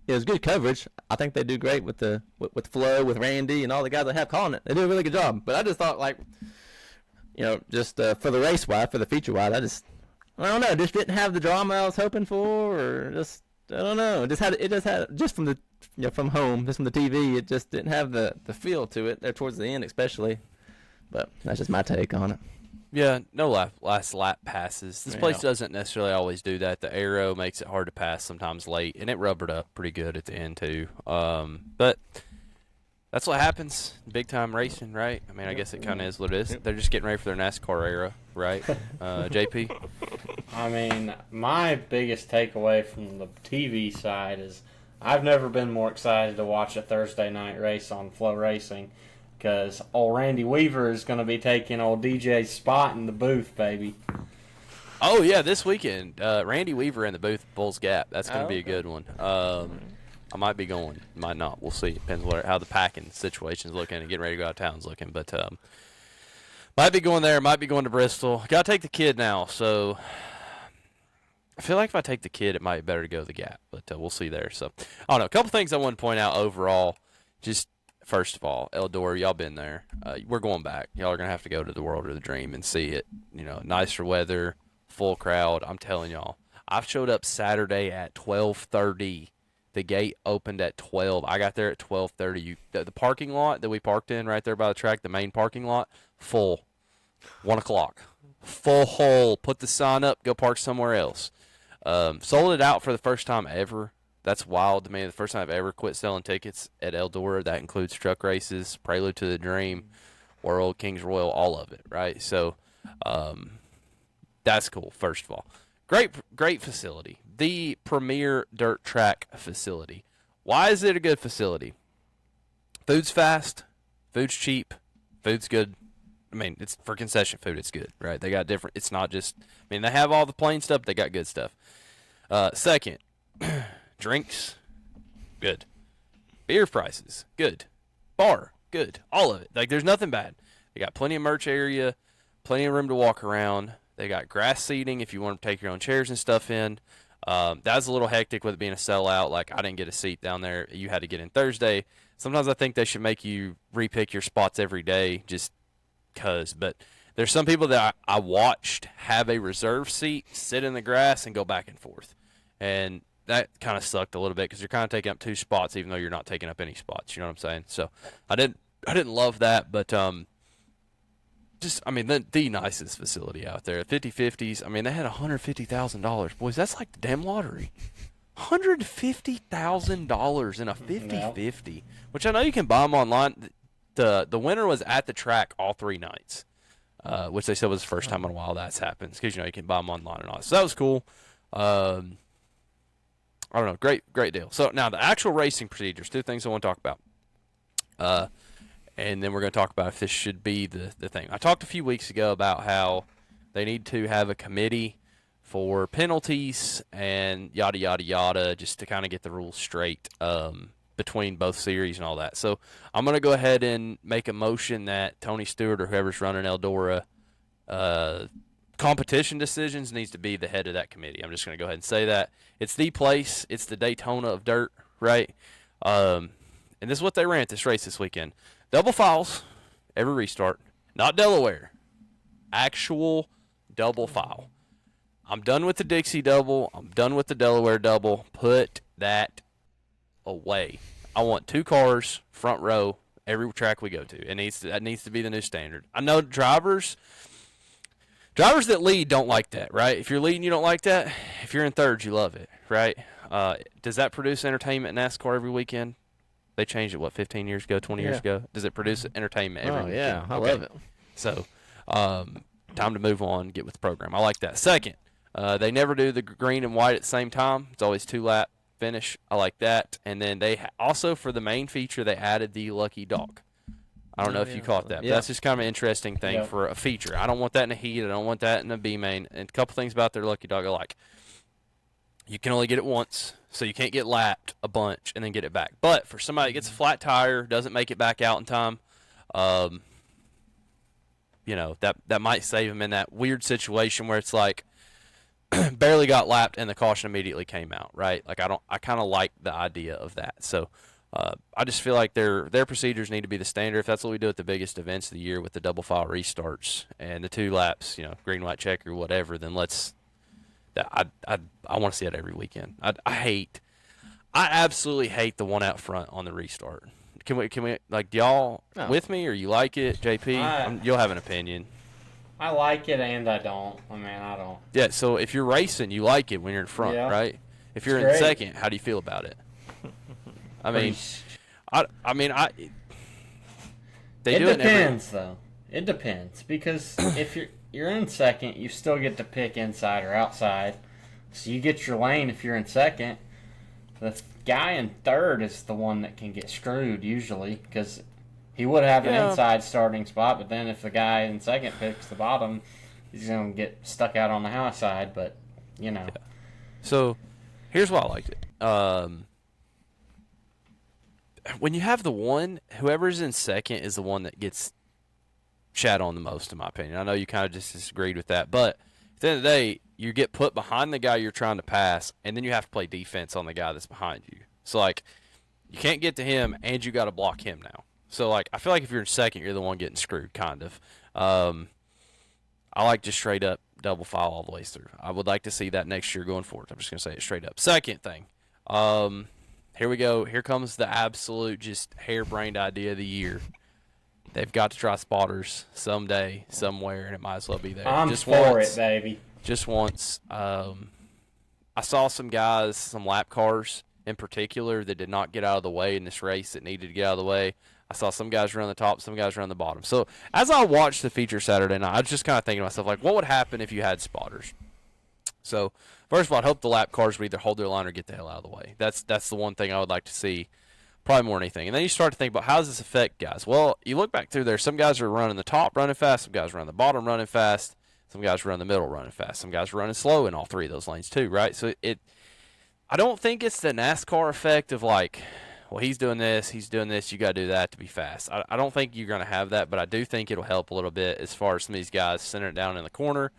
C: was good coverage. I think they do great with Flo, with Randy, and all the guys they have calling it. They do a really good job. But I just thought, just for the race wise, for the feature wise, I don't know. Just didn't have the drama I was hoping for, or just I don't know. Just from the from home, just from the TV. It just didn't have the feel to it there towards the end, especially. But that's just my take on it.
A: Yeah, no last lap passes. This place doesn't necessarily always do that. The aero makes it hard to pass sometimes late, and it rubbered up pretty good at the end too. But that's what happens in big-time racing, right? I mean, I guess it kind of is what it is. They're just getting ready for their NASCAR era, right? JP?
B: I mean, my biggest takeaway from the TV side is I've never been more excited to watch a Thursday night race on Flow Racing because old Randy Weaver is going to be taking old DJ's spot in the booth, baby.
A: Oh, yeah, this weekend. Randy Weaver in the booth at Bulls Gap. That's going to be a good one. I might be going, might not. We'll see. Depends how the packing situation's looking and getting ready to go out of town's looking. But might be going there. Might be going to Bristol. Got to take the kid now. So I feel like if I take the kid, it might be better to go to the Gap. But we'll see there. So I don't know. A couple things I want to point out overall. Just first of all, Eldora, y'all been there. We're going back. Y'all are going to have to go to the World of the Dream and see it. Nicer weather, full crowd. I'm telling y'all. I showed up Saturday at 12:30. The gate opened at 12. I got there at 12:30. The parking lot that we parked in right there by the track, the main parking lot, full. 1 o'clock. Full hole. Put the sign up. Go park somewhere else. Sold it out for the first time ever. That's wild to me. The first time I've ever quit selling tickets at Eldora. That includes truck races, Prelude to the Dream, World, Kings Royal, all of it, right? So that's cool, first of all. Great facility. The premier dirt track facility. Why is it a good facility? Food's fast. Food's cheap. Food's good. I mean, it's for concession food. It's good, right? They got different. It's not just. I mean, they have all the plain stuff. They got good stuff. Second, drinks, good. Beer prices, good. Bar, good. All of it. Like, there's nothing bad. They got plenty of merch area, plenty of room to walk around. They got grass seating if you want to take your own chairs and stuff in. That's a little hectic with it being a sellout. Like, I didn't get a seat down there. You had to get in Thursday. Sometimes I think they should make you repick your spots every day just because. But there's some people that I watched have a reserve seat, sit in the grass, and go back and forth. And that kind of sucked a little bit because you're kind of taking up 2 spots even though you're not taking up any spots. You know what I'm saying? So I didn't love that, but just, I mean, the nicest facility out there. 50/50s, I mean, they had $150,000. Boys, that's like the damn lottery. $150,000 in a 50/50, which I know you can buy them online. The winner was at the track all 3 nights, which they said was the first time in a while that's happened because, you know, you can buy them online and all. So that was cool. I don't know. Great deal. So now the actual racing procedures, 2 things I want to talk about. And then we're going to talk about if this should be the thing. I talked a few weeks ago about how they need to have a committee for penalties and yada, yada, yada, just to kind of get the rules straight between both series and all that. So I'm going to go ahead and make a motion that Tony Stewart or whoever's running Eldora competition decisions needs to be the head of that committee. I'm just going to go ahead and say that. It's the place. It's the Daytona of Dirt, right? And this is what they ran at this race this weekend. Double files, every restart. Not Delaware. Actual double file. I'm done with the Dixie double. I'm done with the Delaware double. Put that away. I want 2 cars, front row, every track we go to. That needs to be the new standard. I know drivers that lead don't like that, right? If you're leading, you don't like that. If you're in thirds, you love it, right? Does that produce entertainment in NASCAR every weekend? They changed it, 15 years ago, 20 years ago? Does it produce entertainment every weekend?
C: Yeah, I love it.
A: So, time to move on, get with the program. I like that. Second, they never do the green and white at the same time. It's always 2-lap finish. I like that. And then they also, for the main feature, they added the lucky dog. I don't know if you caught that, but that's just kind of an interesting thing for a feature. I don't want that in a heat. I don't want that in a B main. And a couple things about their lucky dog I like. You can only get it once, so you can't get lapped a bunch and then get it back. But for somebody that gets a flat tire, doesn't make it back out in time, you know, that might save them in that weird situation where it's like barely got lapped and the caution immediately came out, right? Like I kind of like the idea of that. So I just feel like their procedures need to be the standard. If that's what we do at the biggest events of the year with the double file restarts and the 2 laps, you know, green, white, checker, whatever, then let's. I want to see it every weekend. I absolutely hate the one out front on the restart. Can we like, do y'all with me or you like it, JP? You'll have an opinion.
B: I like it and I don't. I mean, I don't.
A: Yeah, so if you're racing, you like it when you're in front, right? If you're in second, how do you feel about it? I mean, they do it
B: depends, though. It depends because if you're in second, you still get to pick inside or outside. So you get your lane if you're in second. The guy in third is the one that can get screwed usually because he would have an inside starting spot, but then if the guy in second picks the bottom, he's going to get stuck out on the high side, but, you know. Yeah.
A: So here's why I liked it. When you have the one, whoever's in second is the one that gets shat on the most, in my opinion. I know you kind of just disagreed with that, but at the end of the day, you get put behind the guy you're trying to pass, and then you have to play defense on the guy that's behind you. So, like, you can't get to him, and you got to block him now. So, like, I feel like if you're in second, you're the one getting screwed, kind of. I like just straight up double file all the way through. I would like to see that next year going forward. I'm just going to say it straight up. Second thing, here we go. Here comes the absolute just harebrained idea of the year. They've got to try spotters someday, somewhere, and it might as well be there.
B: I'm just for it, baby.
A: Just once. I saw some guys, some lap cars in particular, that did not get out of the way in this race that needed to get out of the way. I saw some guys run the top, some guys run the bottom. So as I watched the feature Saturday night, I was just kind of thinking to myself, like, what would happen if you had spotters? So first of all, I'd hope the lap cars would either hold their line or get the hell out of the way. That's the one thing I would like to see probably more than anything. And then you start to think about how does this affect guys? Well, you look back through there. Some guys are running the top, running fast. Some guys are running the bottom, running fast. Some guys run the middle, running fast. Some guys are running slow in all three of those lanes too, right? So I don't think it's the NASCAR effect of like, well, he's doing this, you got to do that to be fast. I don't think you're going to have that, but I do think it'll help a little bit as far as some of these guys centering it down in the corner.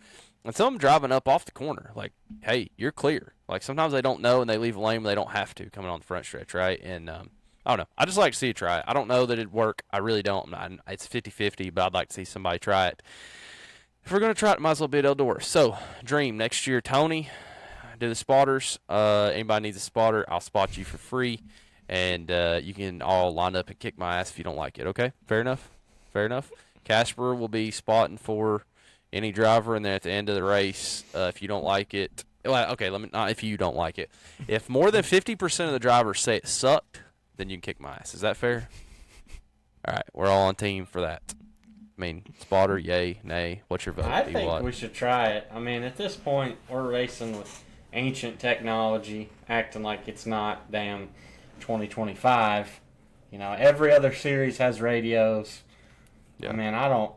A: And some of them driving up off the corner, like, hey, you're clear. Like, sometimes they don't know and they leave a lane when they don't have to coming on the front stretch, right? And I don't know. I just like to see it try it. I don't know that it'd work. I really don't. It's 50-50, but I'd like to see somebody try it. If we're going to try it, might as well be at Eldora. So, dream, next year, Tony, do the spotters. Anybody needs a spotter, I'll spot you for free. And you can all line up and kick my ass if you don't like it, okay? Fair enough? Fair enough? Casper will be spotting for any driver, and then at the end of the race, if you don't like it, well, okay, not if you don't like it. If more than 50% of the drivers say it sucked, then you can kick my ass. Is that fair? All right, we're all on team for that. I mean, spotter, yay, nay. What's your vote?
B: I think we should try it. I mean, at this point, we're racing with ancient technology, acting like it's not damn 2025. You know, every other series has radios. Yeah. I mean, I don't.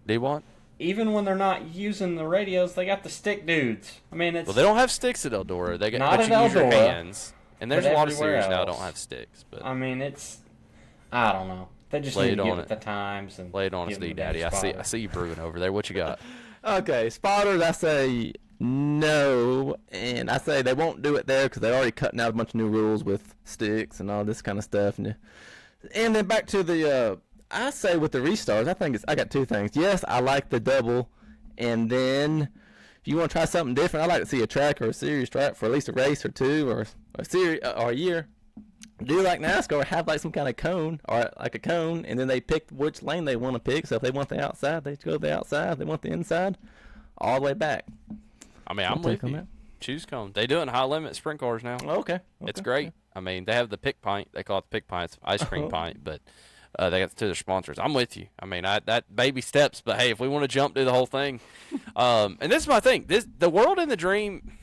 A: Do you want?
B: Even when they're not using the radios, they got the stick dudes. I mean, it's.
A: Well, they don't have sticks at Eldora. They got
B: not
A: but you
B: at
A: use your
B: Eldora,
A: hands. And there's a lot of series
B: else.
A: now that don't have sticks. But
B: I mean, it's. I don't know. They just need to get with the times and
A: lay it on us, D-Daddy. I see you brewing over there. What you got?
C: Okay, spotters, I say no, and I say they won't do it there because they're already cutting out a bunch of new rules with sticks and all this kind of stuff. And then back to the, I say with the restarts, I got two things. Yes, I like the double, and then if you want to try something different, I like to see a track or a series track for at least a race or two or a series or a year. Do like NASCAR, have like some kind of cone or like a cone, and then they pick which lane they want to pick. So if they want the outside, they go to the outside. If they want the inside, all the way back.
A: I mean, I'm with you. Choose cone. They do it in high limit sprint cars now.
C: Okay.
A: It's great. I mean, they have the pick pint. They call it the pick pint. It's ice cream pint, but they got to their sponsors. I'm with you. I mean, that baby steps, but hey, if we want to jump, do the whole thing. And this is my thing. The world in the dream.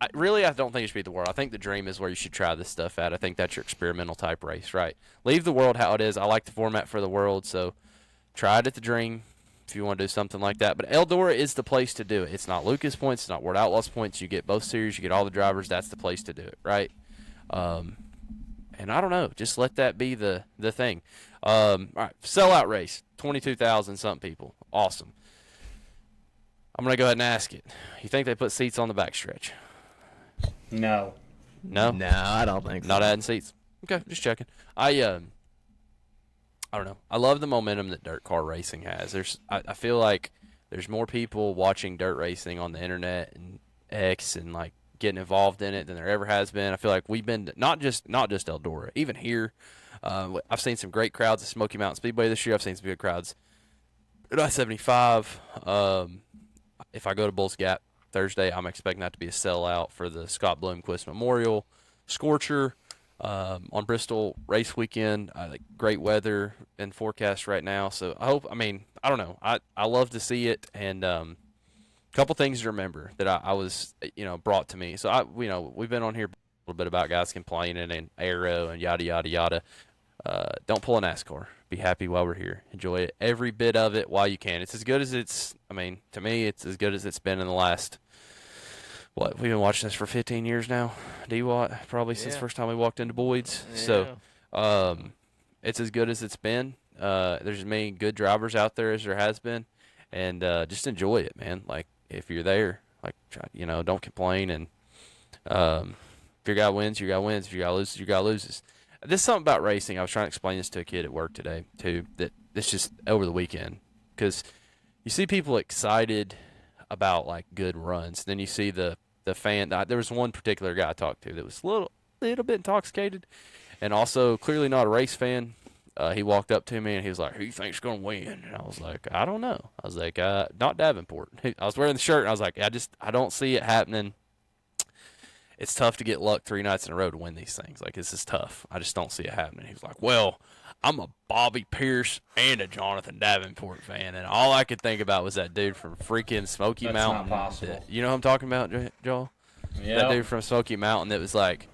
A: I don't think it should be the world. I think the dream is where you should try this stuff at. I think that's your experimental type race, right? Leave the world how it is. I like the format for the world, so try it at the dream if you want to do something like that. But Eldora is the place to do it. It's not Lucas points. It's not World Outlaws points. You get both series. You get all the drivers. That's the place to do it, right? And I don't know. Just let that be the thing. All right, sellout race, 22,000 something people. Awesome. I'm going to go ahead and ask it. You think they put seats on the backstretch?
B: No.
A: No?
C: No, I don't think so.
A: Not adding seats? Okay, just checking. I don't know. I love the momentum that dirt car racing has. I feel like there's more people watching dirt racing on the internet and X and like getting involved in it than there ever has been. I feel like we've been not just Eldora, even here. I've seen some great crowds at Smoky Mountain Speedway this year. I've seen some good crowds at I-75. If I go to Bulls Gap Thursday, I'm expecting that to be a sellout for the Scott Bloomquist Memorial Scorcher on Bristol race weekend. Great weather and forecast right now, so I don't know. I love to see it, and a couple things to remember that I was brought to me. So we've been on here a little bit about guys complaining and aero and yada yada yada. Don't pull a NASCAR. Be happy while we're here. Enjoy it, every bit of it while you can. It's as good as to me, it's as good as it's been in the last. What, we've been watching this for 15 years now, D-Watt, probably since the first time we walked into Boyd's. Yeah. So it's as good as it's been. There's as many good drivers out there as there has been, and just enjoy it, man. Like, if you're there, like, don't complain. And if your guy wins, your guy wins. If your guy loses, your guy loses. There's something about racing. I was trying to explain this to a kid at work today, too, that it's just over the weekend. Because you see people excited about, like, good runs. Then you see the fan. There was one particular guy I talked to that was a little bit intoxicated and also clearly not a race fan. He walked up to me and he was like, "Who you think's going to win?" And I was like, "I don't know." I was like, "Not Davenport." I was wearing the shirt and I was like, I don't see it happening. It's tough to get luck 3 nights in a row to win these things. Like, this is tough. I just don't see it happening. He was like, "Well, I'm a Bobby Pierce and a Jonathan Davenport fan." And all I could think about was that dude from freaking Smoky Mountain.
B: That's not possible.
A: You know who I'm talking about, Joel?
B: Yeah.
A: That dude from Smoky Mountain that was like,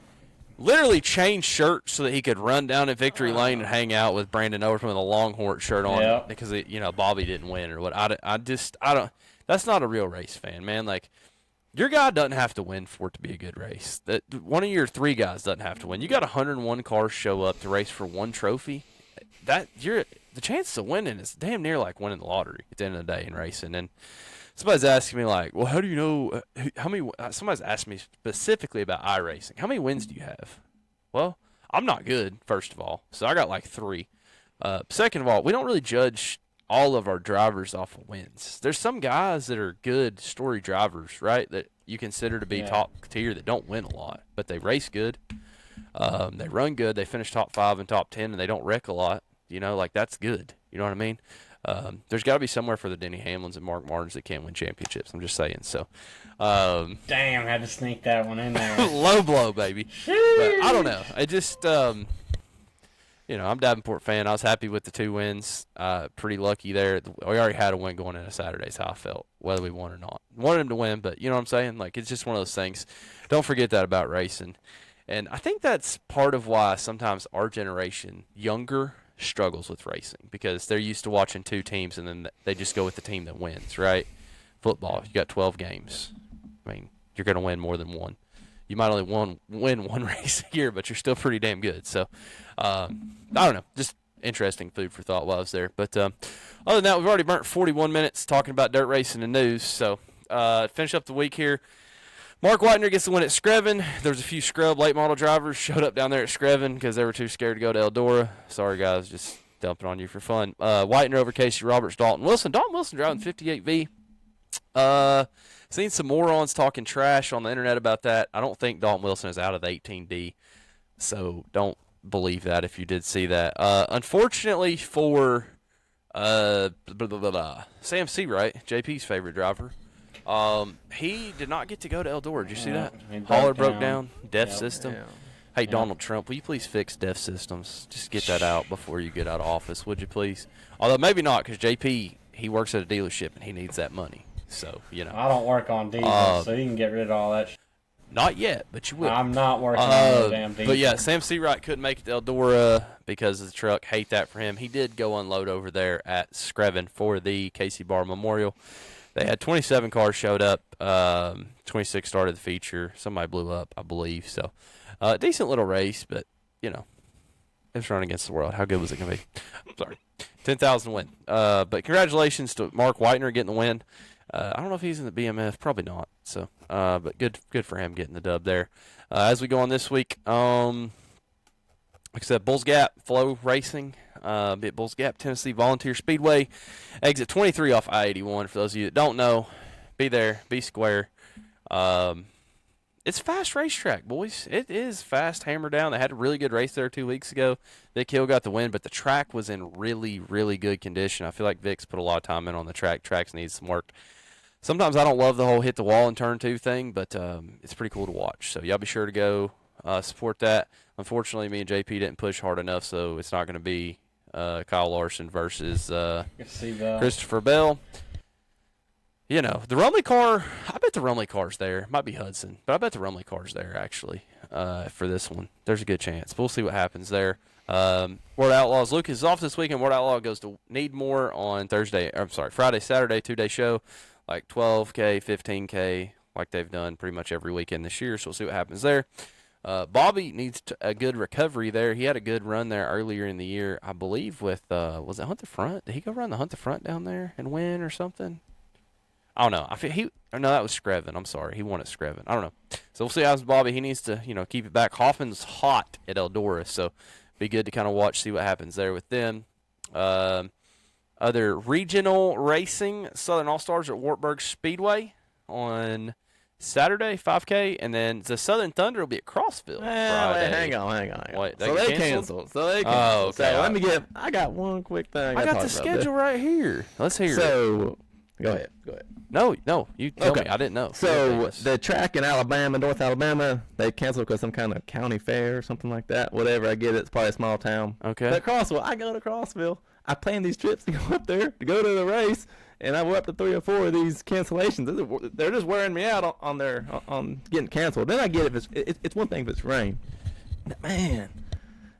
A: literally changed shirts so that he could run down at Victory Lane and hang out with Brandon Overton with a Longhorn shirt on because Bobby didn't win or what. I don't. That's not a real race fan, man. Like, your guy doesn't have to win for it to be a good race. That one of your 3 guys doesn't have to win. You got 101 cars show up to race for 1 trophy. The chance of winning is damn near like winning the lottery at the end of the day in racing. And somebody's asking me like, well, how do you know how many? Somebody's asked me specifically about iRacing. How many wins do you have? Well, I'm not good, first of all, so I got like 3. Second of all, we don't really judge all of our drivers off of wins. There's some guys that are good story drivers, right, that you consider to be top tier that don't win a lot, but they race good. They run good. They finish top 5 and top 10, and they don't wreck a lot. Like, that's good. You know what I mean? There's got to be somewhere for the Denny Hamlins and Mark Martins that can't win championships. I'm just saying. So,
B: damn, had to sneak that one in there.
A: Low blow, baby. But I don't know. I just, I'm a Davenport fan. I was happy with the 2 wins. Pretty lucky there. We already had a win going into Saturday's how I felt, whether we won or not. Wanted him to win, but you know what I'm saying? Like, it's just one of those things. Don't forget that about racing. And I think that's part of why sometimes our generation, younger, struggles with racing, because they're used to watching 2 teams and then they just go with the team that wins, right? Football, you got 12 games. I mean, you're going to win more than 1. You might only win 1 race a year, but you're still pretty damn good. So, I don't know. Just interesting food for thought while I was there. But other than that, we've already burnt 41 minutes talking about dirt racing and news. So, finish up the week here. Mark Whitener gets the win at Screven. There's a few scrub late model drivers showed up down there at Screven because they were too scared to go to Eldora. Sorry, guys, just dumping on you for fun. Whitener over Casey Roberts, Dalton Wilson. Dalton Wilson driving 58V. Seen some morons talking trash on the internet about that. I don't think Dalton Wilson is out of the 18D, so don't believe that if you did see that. Unfortunately for Sam Seawright, JP's favorite driver, he did not get to go to Eldora. Did you see that? Hauler broke down. Deaf system. Yeah. Hey, Donald Trump, will you please fix deaf systems? Just get that out before you get out of office, would you please? Although maybe not, because JP, he works at a dealership and he needs that money. So,
B: I don't work on diesels, so you can get rid of all that.
A: Not yet, but you will.
B: I'm not working on the damn diesel.
A: But yeah, Sam Seawright couldn't make it to Eldora because of the truck. Hate that for him. He did go unload over there at Screven for the Casey Barr Memorial. They had 27 cars showed up. 26 started the feature. Somebody blew up, I believe. So, decent little race, but, it was running against the world. How good was it going to be? Sorry. 10,000 win. But congratulations to Mark Whitener getting the win. I don't know if he's in the BMF. Probably not. So, but good for him getting the dub there. As we go on this week, like I said, Bulls Gap Flow Racing. Be at Bulls Gap, Tennessee Volunteer Speedway. Exit 23 off I-81. For those of you that don't know, be there, be square. It's a fast racetrack, boys. It is fast, hammer down. They had a really good race there 2 weeks ago. Vic Hill got the win, but the track was in really, really good condition. I feel like Vic's put a lot of time in on the track. Tracks need some work. Sometimes I don't love the whole hit the wall and turn 2 thing, but it's pretty cool to watch. So y'all be sure to go support that. Unfortunately, me and JP didn't push hard enough, so it's not going to be Kyle Larson versus Christopher Bell. The Rumley car, I bet the Rumley car's there. Might be Hudson, but I bet the Rumley car's there, actually, for this one. There's a good chance. We'll see what happens there. Ward Outlaws. Lucas is off this weekend. Ward Outlaw goes to Needmore on Friday, Saturday, 2-day show, like 12K, 15K, like they've done pretty much every weekend this year, so we'll see what happens there. Bobby needs a good recovery there. He had a good run there earlier in the year, I believe, with, was it Hunt the Front? Did he go run the Hunt the Front down there and win or something? I don't know. No, that was Screven. I'm sorry. He won at Screven. I don't know. So we'll see how Bobby. He needs to, keep it back. Hoffman's hot at Eldora, so be good to kind of watch, see what happens there with them. Other regional racing, Southern All-Stars at Wartburg Speedway on Saturday, 5K, and then the Southern Thunder will be at Crossville Friday.
C: Hang on.
A: Wait,
C: So they canceled.
A: Oh, okay.
C: So I got one quick thing.
A: I got the schedule right here. Let's hear it.
C: So, go ahead.
A: No, you tell me. I didn't know.
C: So the track in Alabama, North Alabama, they canceled because some kind of county fair or something like that. Whatever, I get it. It's probably a small town.
A: Okay.
C: But Crossville, I go to Crossville. I plan these trips to go up there to go to the race, and I went up to 3 or 4 of these cancellations. They're just wearing me out on getting canceled. Then I get it. It's one thing if it's rain. Man,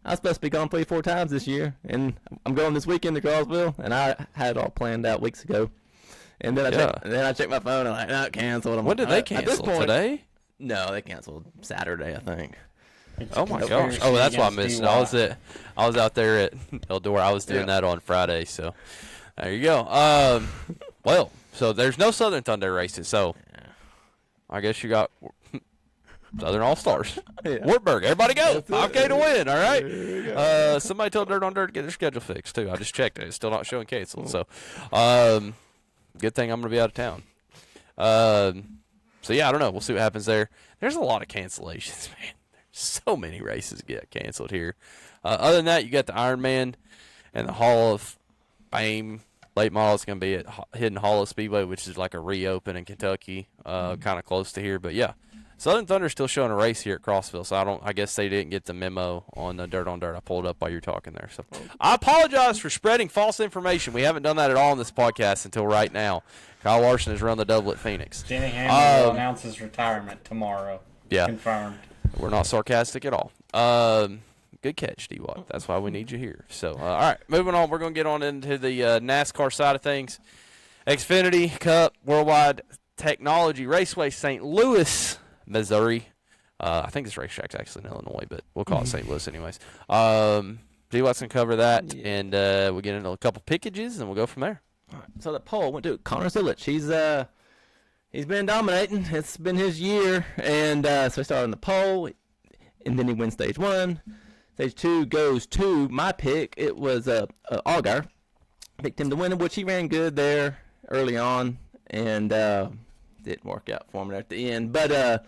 C: I was supposed to be gone 3-4 times this year, and I'm going this weekend to Crosville, and I had it all planned out weeks ago. And then I checked my phone, and I'm like, no, canceled.
A: When did they cancel? At this point, today?
C: No, they canceled Saturday, I think.
A: Oh my gosh! Oh, that's why I missed it. I was out there at Eldora. I was doing that on Friday, so there you go. Well, so there's no Southern Thunder races, so I guess you got Southern All Stars. Wartburg, everybody go! 5K to win. All right. Somebody told Dirt on Dirt to get their schedule fixed too. I just checked it; it's still not showing canceled. So, good thing I'm gonna be out of town. So yeah, I don't know. We'll see what happens there. There's a lot of cancellations, man. So many races get canceled here. Other than that, you got the Ironman and the Hall of Fame late model. It's going to be at Hidden Hollow Speedway, which is like a reopen in Kentucky, kind of close to here. But yeah, Southern Thunder's still showing a race here at Crossville, so I guess they didn't get the memo on the Dirt on Dirt. I pulled up while you were talking there. So I apologize for spreading false information. We haven't done that at all in this podcast until right now. Kyle Larson has run the double at Phoenix.
B: Denny Hamlin will announce his retirement tomorrow.
A: Yeah.
B: Confirmed.
A: We're not sarcastic at all. Good catch, D-Watt. That's why we need you here. So, all right, moving on. We're going to get on into the NASCAR side of things. Xfinity Cup Worldwide Technology Raceway, St. Louis, Missouri. I think this racetrack's actually in Illinois, but we'll call it St. Louis anyways. D-Watt's going to cover that, and we'll get into a couple pickages, and we'll go from there.
C: All right, so the poll went to Connor Zilic. He's been dominating. It's been his year, and so he started on the pole, and then he wins stage 1. Stage 2 goes to my pick. It was Allgaier. Picked him to win, which he ran good there early on, and didn't work out for him at the end. But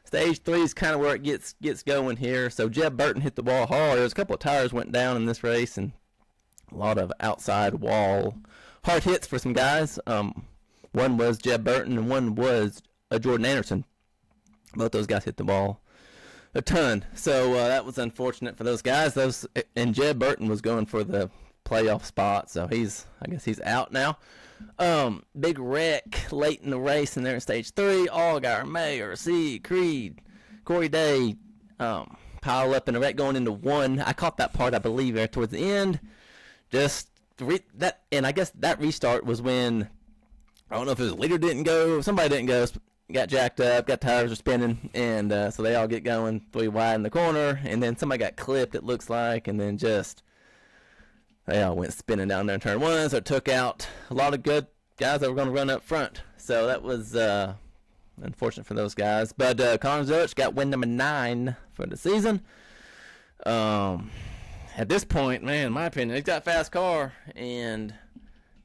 C: stage 3 is kind of where it gets going here. So Jeb Burton hit the wall hard. There was a couple of tires went down in this race, and a lot of outside wall hard hits for some guys. One was Jeb Burton, and one was Jordan Anderson. Both those guys hit the ball a ton. So that was unfortunate for those guys. And Jeb Burton was going for the playoff spot, so I guess he's out now. Big wreck late in the race, and they're in stage 3. Allgaier, Mayer, C, Creed, Corey Day pile up in a wreck going into 1. I caught that part, I believe, there towards the end. And I guess that restart was when, I don't know if his leader didn't go, somebody didn't go, got jacked up, got tires were spinning, and so they all get going 3 wide in the corner, and then somebody got clipped, it looks like, and then they all went spinning down there in turn 1, so it took out a lot of good guys that were going to run up front. So that was unfortunate for those guys. But Connor Zilic got win number 9 for the season. At this point, man, in my opinion, he's got a fast car, and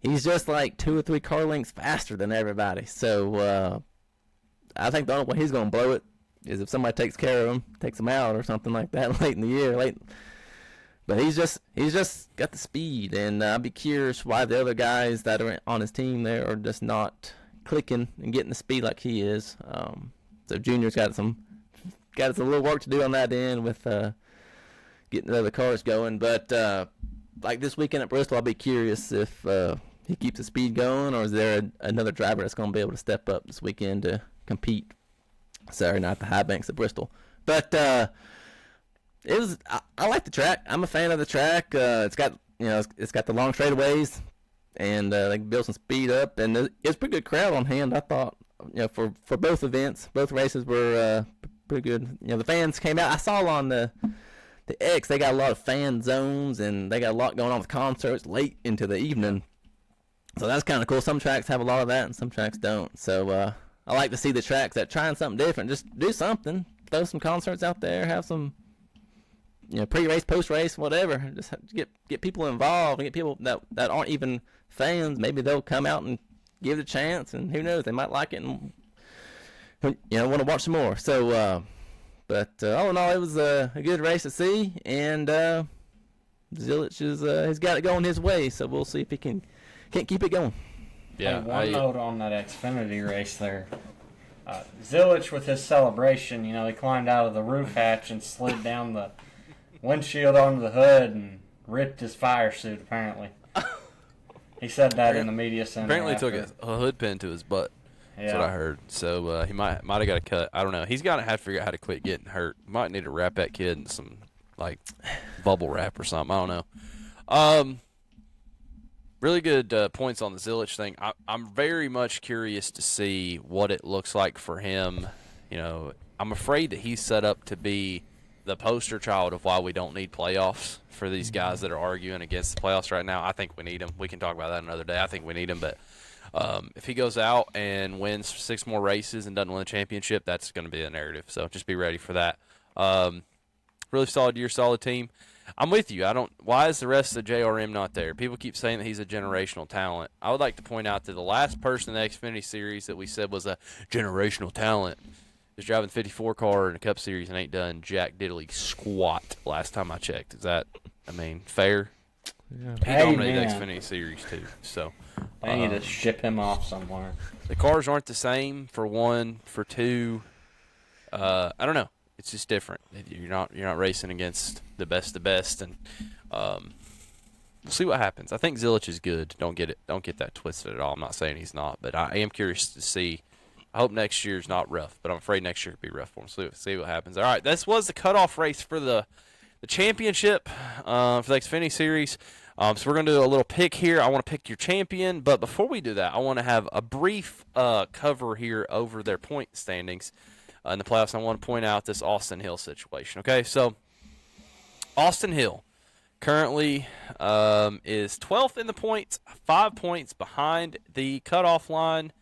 C: he's just like 2 or 3 car lengths faster than everybody. So I think the only way he's going to blow it is if somebody takes care of him, takes him out or something like that late in the year. But he's just got the speed, and I'd be curious why the other guys that are on his team there are just not clicking and getting the speed like he is. So Junior's got some little work to do on that end with getting the other cars going. But like this weekend at Bristol, I'll be curious if he keeps the speed going, or is there another driver that's going to be able to step up this weekend to compete Saturday night at the High Banks at Bristol. But I like the track. I'm a fan of the track. It's got the long straightaways, and they can build some speed up, and it's a pretty good crowd on hand. I thought, for both events, both races were pretty good. The fans came out. I saw on the X, they got a lot of fan zones, and they got a lot going on with concerts late into the evening. So that's kind of cool. Some tracks have a lot of that, and some tracks don't. So I like to see the tracks that trying something different. Just do something. Throw some concerts out there. Have some, pre-race, post-race, whatever. Just get people involved, and get people that aren't even fans. Maybe they'll come out and give it a chance, and who knows, they might like it and want to watch some more. So, but all in all, it was a good race to see, and Zilic has got it going his way. So we'll see if he can't keep it going.
B: Yeah. One note on that Xfinity race there. Zilic with his celebration, he climbed out of the roof hatch and slid down the windshield onto the hood and ripped his fire suit, apparently. He said that in the media center.
A: Apparently took a hood pin to his butt. That's what I heard. So he might have got a cut. I don't know. He's got to have to figure out how to quit getting hurt. Might need to wrap that kid in some like bubble wrap or something. I don't know. Really good points on the Zilich thing. I'm very much curious to see what it looks like for him. You know, I'm afraid that he's set up to be the poster child of why we don't need playoffs for these guys that are arguing against the playoffs right now. I think we need them. We can talk about that another day. I think we need them, but if he goes out and wins 6 more races and doesn't win a championship, that's going to be a narrative. So just be ready for that. Really solid year, solid team. I'm with you. Why is the rest of the JRM not there? People keep saying that he's a generational talent. I would like to point out that the last person in the Xfinity Series that we said was a generational talent is driving the 54 car in the Cup Series and ain't done jack diddly squat last time I checked. Is that, fair?
C: Yeah.
A: He dominated the Xfinity Series too. So
B: I need to ship him off somewhere.
A: The cars aren't the same for one, for two. I don't know. It's just different. You're not racing against the best, and we'll see what happens. I think Zilich is good. Don't get that twisted at all. I'm not saying he's not, but I am curious to see. I hope next year's not rough, but I'm afraid next year could be rough for him. So see what happens. All right, this was the cutoff race for the championship for the Xfinity Series. So we're going to do a little pick here. I want to pick your champion, but before we do that, I want to have a brief cover here over their point standings in the playoffs. I want to point out this Austin Hill situation. Okay, so Austin Hill currently is 12th in the points, 5 points behind the cutoff line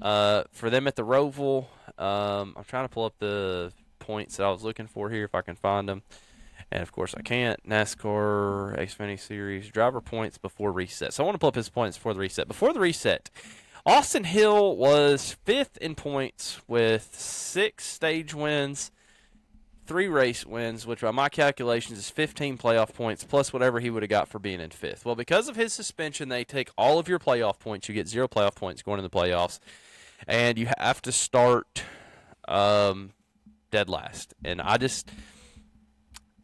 A: for them at the Roval. I'm trying to pull up the points that I was looking for here if I can find them. And, of course, I can't. NASCAR, Xfinity Series, driver points before reset. So I want to pull up his points before the reset. Before the reset, Austin Hill was 5th in points with 6 stage wins, 3 race wins, which by my calculations is 15 playoff points plus whatever he would have got for being in 5th. Well, because of his suspension, they take all of your playoff points. You get 0 playoff points going into the playoffs. And you have to start dead last. And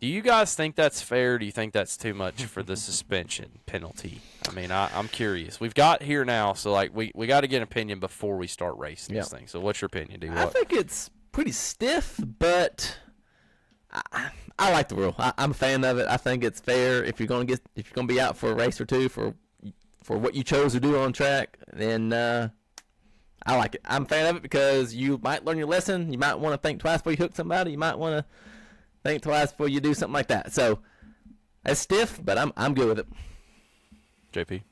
A: do you guys think that's fair? Do you think that's too much for the suspension penalty? I mean, I'm curious. We've got here now, so like we got to get an opinion before we start racing this thing. So what's your opinion, D?
C: I think it's pretty stiff, but I like the rule. I'm a fan of it. I think it's fair. If you're gonna be out for a race or two for what you chose to do on track, then I like it. I'm a fan of it because you might learn your lesson. You might want to think twice before you hook somebody. You might want to think twice before you do something like that. So it's stiff, but I'm good with it.
A: JP?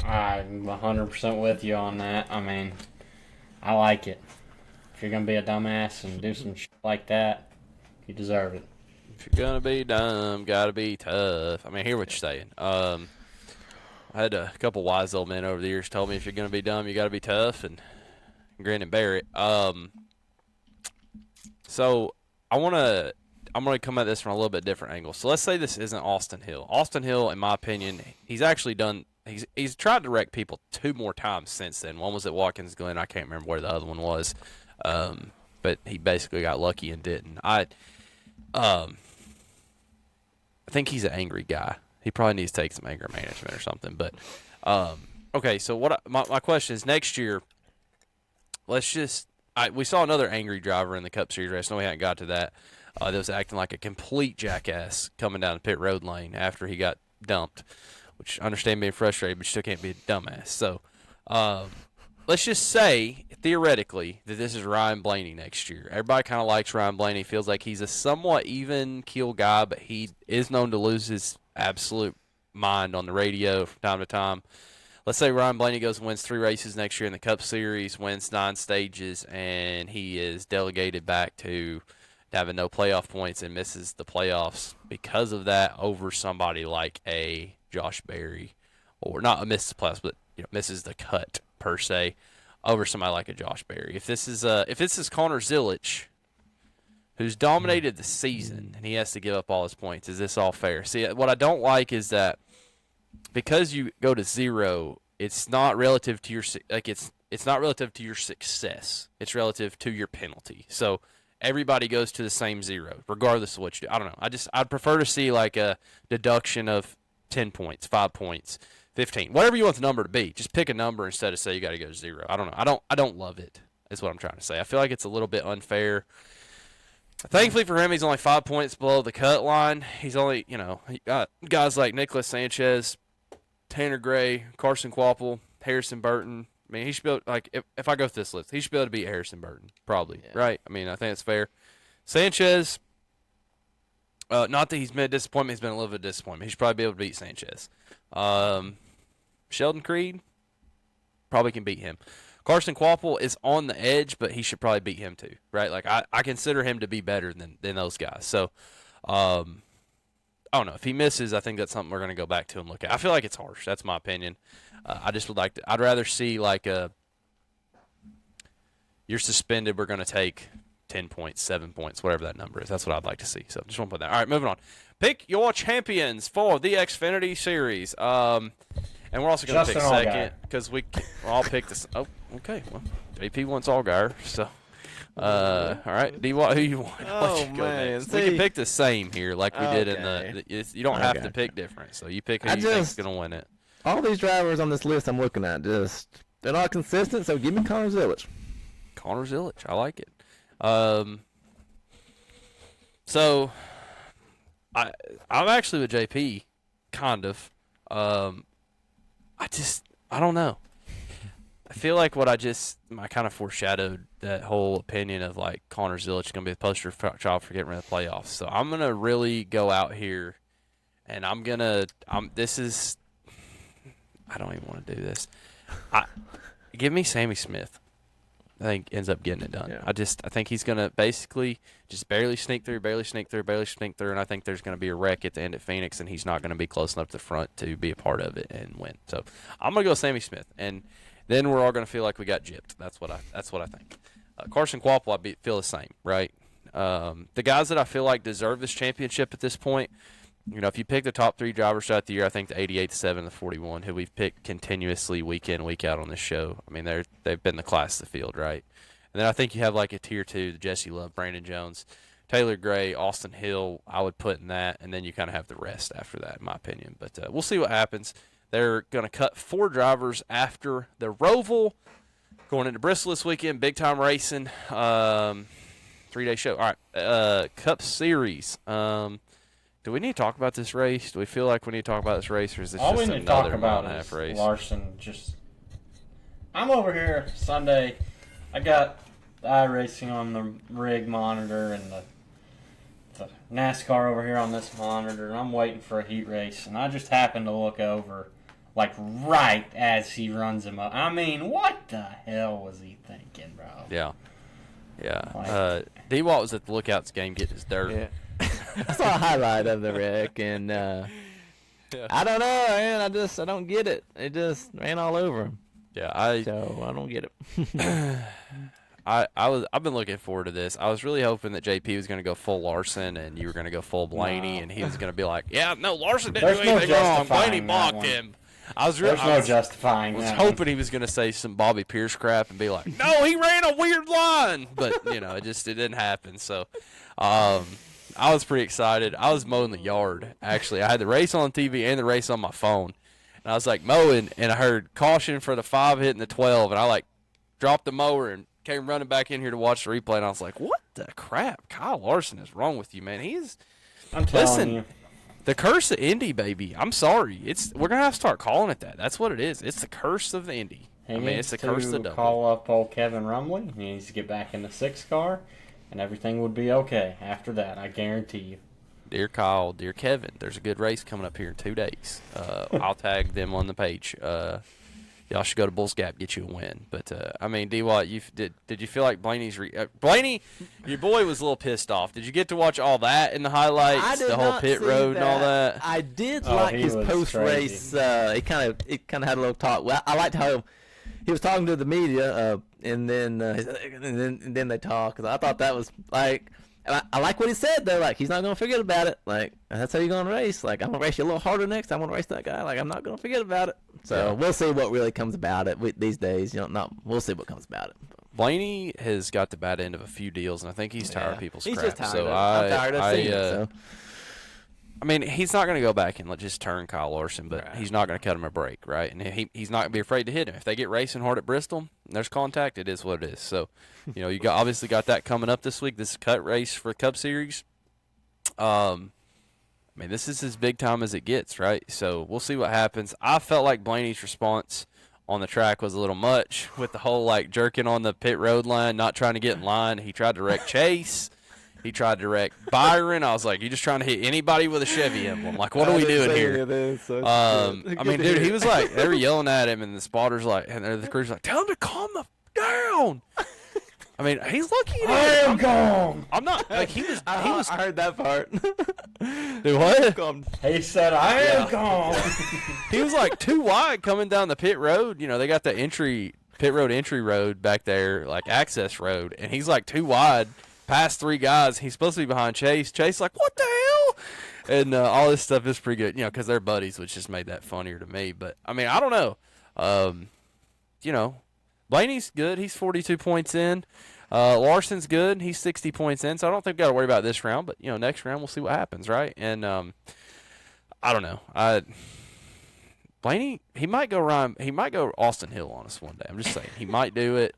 B: I'm 100% with you on that. I mean, I like it. If you're going to be a dumbass and do some shit like that, you deserve it.
A: If you're going to be dumb, got to be tough. I mean, I hear what you're saying. I had a couple wise old men over the years told me if you're going to be dumb, you got to be tough, and grin and bear it. So I'm going to come at this from a little bit different angle. So let's say this isn't Austin Hill. Austin Hill, in my opinion, he's actually done – he's tried to wreck people 2 more times since then. One was at Watkins Glen. I can't remember where the other one was. But he basically got lucky and didn't. I think he's an angry guy. He probably needs to take some anger management or something. But, okay, so my question is next year, let's just we saw another angry driver in the Cup Series race. No, we hadn't got to that. That was acting like a complete jackass coming down the pit road lane after he got dumped, which I understand being frustrated, but you still can't be a dumbass. So let's just say, theoretically, that this is Ryan Blaney next year. Everybody kind of likes Ryan Blaney. Feels like he's a somewhat even-keel guy, but he is known to lose his absolute mind on the radio from time to time. Let's say Ryan Blaney goes and wins 3 races next year in the Cup Series, wins 9 stages, and he is delegated back to having no playoff points and misses the playoffs because of that over somebody like a Josh Berry, or not misses the playoffs, but misses the cut per se over somebody like a Josh Berry. If this is Connor Zilich, who's dominated the season, and he has to give up all his points, is this all fair? See, what I don't like is that because you go to 0, it's not relative to your it's not relative to your success. It's relative to your penalty. So everybody goes to the same 0, regardless of what you do. I don't know. I'd prefer to see like a deduction of 10 points, 5 points, 15, whatever you want the number to be. Just pick a number instead of say you got to go to 0. I don't know. I don't love it. is what I'm trying to say. I feel like it's a little bit unfair. Thankfully for him, he's only 5 points below the cut line. He's only, he got guys like Nicholas Sanchez, Tanner Gray, Carson Quapple, Harrison Burton. I mean, he should be able, like, if I go through this list, he should be able to beat Harrison Burton, probably, right? I mean, I think it's fair. Sanchez, not that he's been a disappointment, he's been a little bit of disappointment. He should probably be able to beat Sanchez. Sheldon Creed, probably can beat him. Carson Quapple is on the edge, but he should probably beat him too, right? Like, I consider him to be better than those guys. So, I don't know. If he misses, I think that's something we're going to go back to and look at. I feel like it's harsh. That's my opinion. I just would like to – I'd rather see like you're suspended, we're going to take 10 points, 7 points, whatever that number is. That's what I'd like to see. So just want to put that. All right, moving on. Pick your champions for the Xfinity Series. And we're also going to pick second because we'll all pick this. Oh, okay. Well, JP wants Allgaier, so all right. D-Watt, who you want?
C: Oh, man.
A: We can pick the same here like we did in the you don't have to pick different. So you pick who you think's going to win it.
C: All these drivers on this list I'm looking at, they're not consistent, so give me Connor Zilisch.
A: Connor Zilisch. I like it. So I'm actually with JP, kind of. I don't know. I feel like I kind of foreshadowed that whole opinion of like Connor Zilisch is going to be the poster child for getting rid of the playoffs. So I'm going to really go out here and I don't even want to do this. Give me Sammy Smith. I think ends up getting it done. Yeah. I think he's going to basically just barely sneak through, and I think there's going to be a wreck at the end at Phoenix, and he's not going to be close enough to the front to be a part of it and win. So I'm going to go Sammy Smith, and then we're all going to feel like we got gypped. That's what I think. Carson Quapple, I feel the same, right? The guys that I feel like deserve this championship at this point, if you pick the top three drivers throughout the year, I think the 88, the 7, the 41, who we've picked continuously week in, week out on this show. I mean, they've been the class of the field, right? And then I think you have like a tier 2, Jesse Love, Brandon Jones, Taylor Gray, Austin Hill, I would put in that, and then you kind of have the rest after that, in my opinion. But we'll see what happens. They're going to cut 4 drivers after the Roval, going into Bristol this weekend, big-time racing, 3-day show. All right, Cup Series. Do we need to talk about this race? Do we feel like we need to talk about this race, or is this
B: all
A: just
B: we need to talk about
A: is race?
B: Larson? I'm over here Sunday. I got the iRacing on the rig monitor and the NASCAR over here on this monitor, and I'm waiting for a heat race, and I just happened to look over, like right as he runs him up. I mean, what the hell was he thinking, bro?
A: Yeah. D-Walt was at the Lookouts game getting his dirt.
C: Yeah. I saw a highlight of the wreck, and I don't know, man. I don't get it. It just ran all over him.
A: Yeah,
C: so I don't get it.
A: I've been looking forward to this. I was really hoping that JP was going to go full Larson and you were going to go full Blaney, and he was going to be like, "Yeah, no, Larson didn't do anything wrong. Blaney blocked him."
B: There's no justifying.
A: I was hoping he was going to say some Bobby Pierce crap and be like, "No, he ran a weird line," but it didn't happen. So, I was pretty excited. I was mowing the yard, actually. I had the race on TV and the race on my phone. And I was, mowing, and I heard caution for the 5 hitting the 12. And I, dropped the mower and came running back in here to watch the replay. And I was like, what the crap? Kyle Larson is wrong with you, man.
B: I'm telling you.
A: The curse of Indy, baby. I'm sorry. We're going to have to start calling it that. That's what it is. It's the curse of the Indy. It's the curse of the double.
B: Call up old Kevin Rumley. He needs to get back in the 6 car. And everything would be okay after that, I guarantee you.
A: Dear Kyle, dear Kevin, there's a good race coming up here in 2 days. I'll tag them on the page. Y'all should go to Bulls Gap, get you a win. But, D-Watt, did you feel like Blaney's Blaney, your boy was a little pissed off. Did you get to watch all that in the highlights, the whole pit road and all that?
C: I did like his post-race. It kind of had a little talk. Well, I liked how he was talking to the media, and then they talk. Cause I thought that was I like what he said though. He's not gonna forget about it. That's how you're gonna race. I'm gonna race you a little harder next. I'm gonna race that guy. I'm not gonna forget about it. So we'll see what really comes about it these days. We'll see what comes about it.
A: Blaney has got the bad end of a few deals, and I think he's tired of people's crap.
C: Just tired
A: so
C: I'm tired of seeing it. So.
A: I mean, he's not going to go back and just turn Kyle Larson, but he's not going to cut him a break, right? And he's not going to be afraid to hit him. If they get racing hard at Bristol, and there's contact, it is what it is. So, you obviously got that coming up this week. This is cut race for Cup Series. I mean, this is as big time as it gets, right? So we'll see what happens. I felt like Blaney's response on the track was a little much with the whole, jerking on the pit road line, not trying to get in line. He tried to wreck Chase. He tried to wreck Byron. I was like, you're just trying to hit anybody with a Chevy emblem. Like, what are we doing here? I mean, dude, he was like, they were yelling at him, and the spotters and the crew's like, tell him to calm the down. I mean, he's looking at
B: I am gone.
A: I'm not, he was.
C: I heard that part.
A: Dude, what?
B: He said, I am gone.
A: He was too wide coming down the pit road. They got the pit road entry road back there, access road, and he's too wide. Past 3 guys, he's supposed to be behind Chase. Chase what the hell? And all this stuff is pretty good, because they're buddies, which just made that funnier to me. But, I mean, I don't know. Blaney's good. He's 42 points in. Larson's good. He's 60 points in. So I don't think we've got to worry about this round. But, next round we'll see what happens, right? And I don't know. Blaney, he might go Austin Hill on us one day. I'm just saying. He might do it.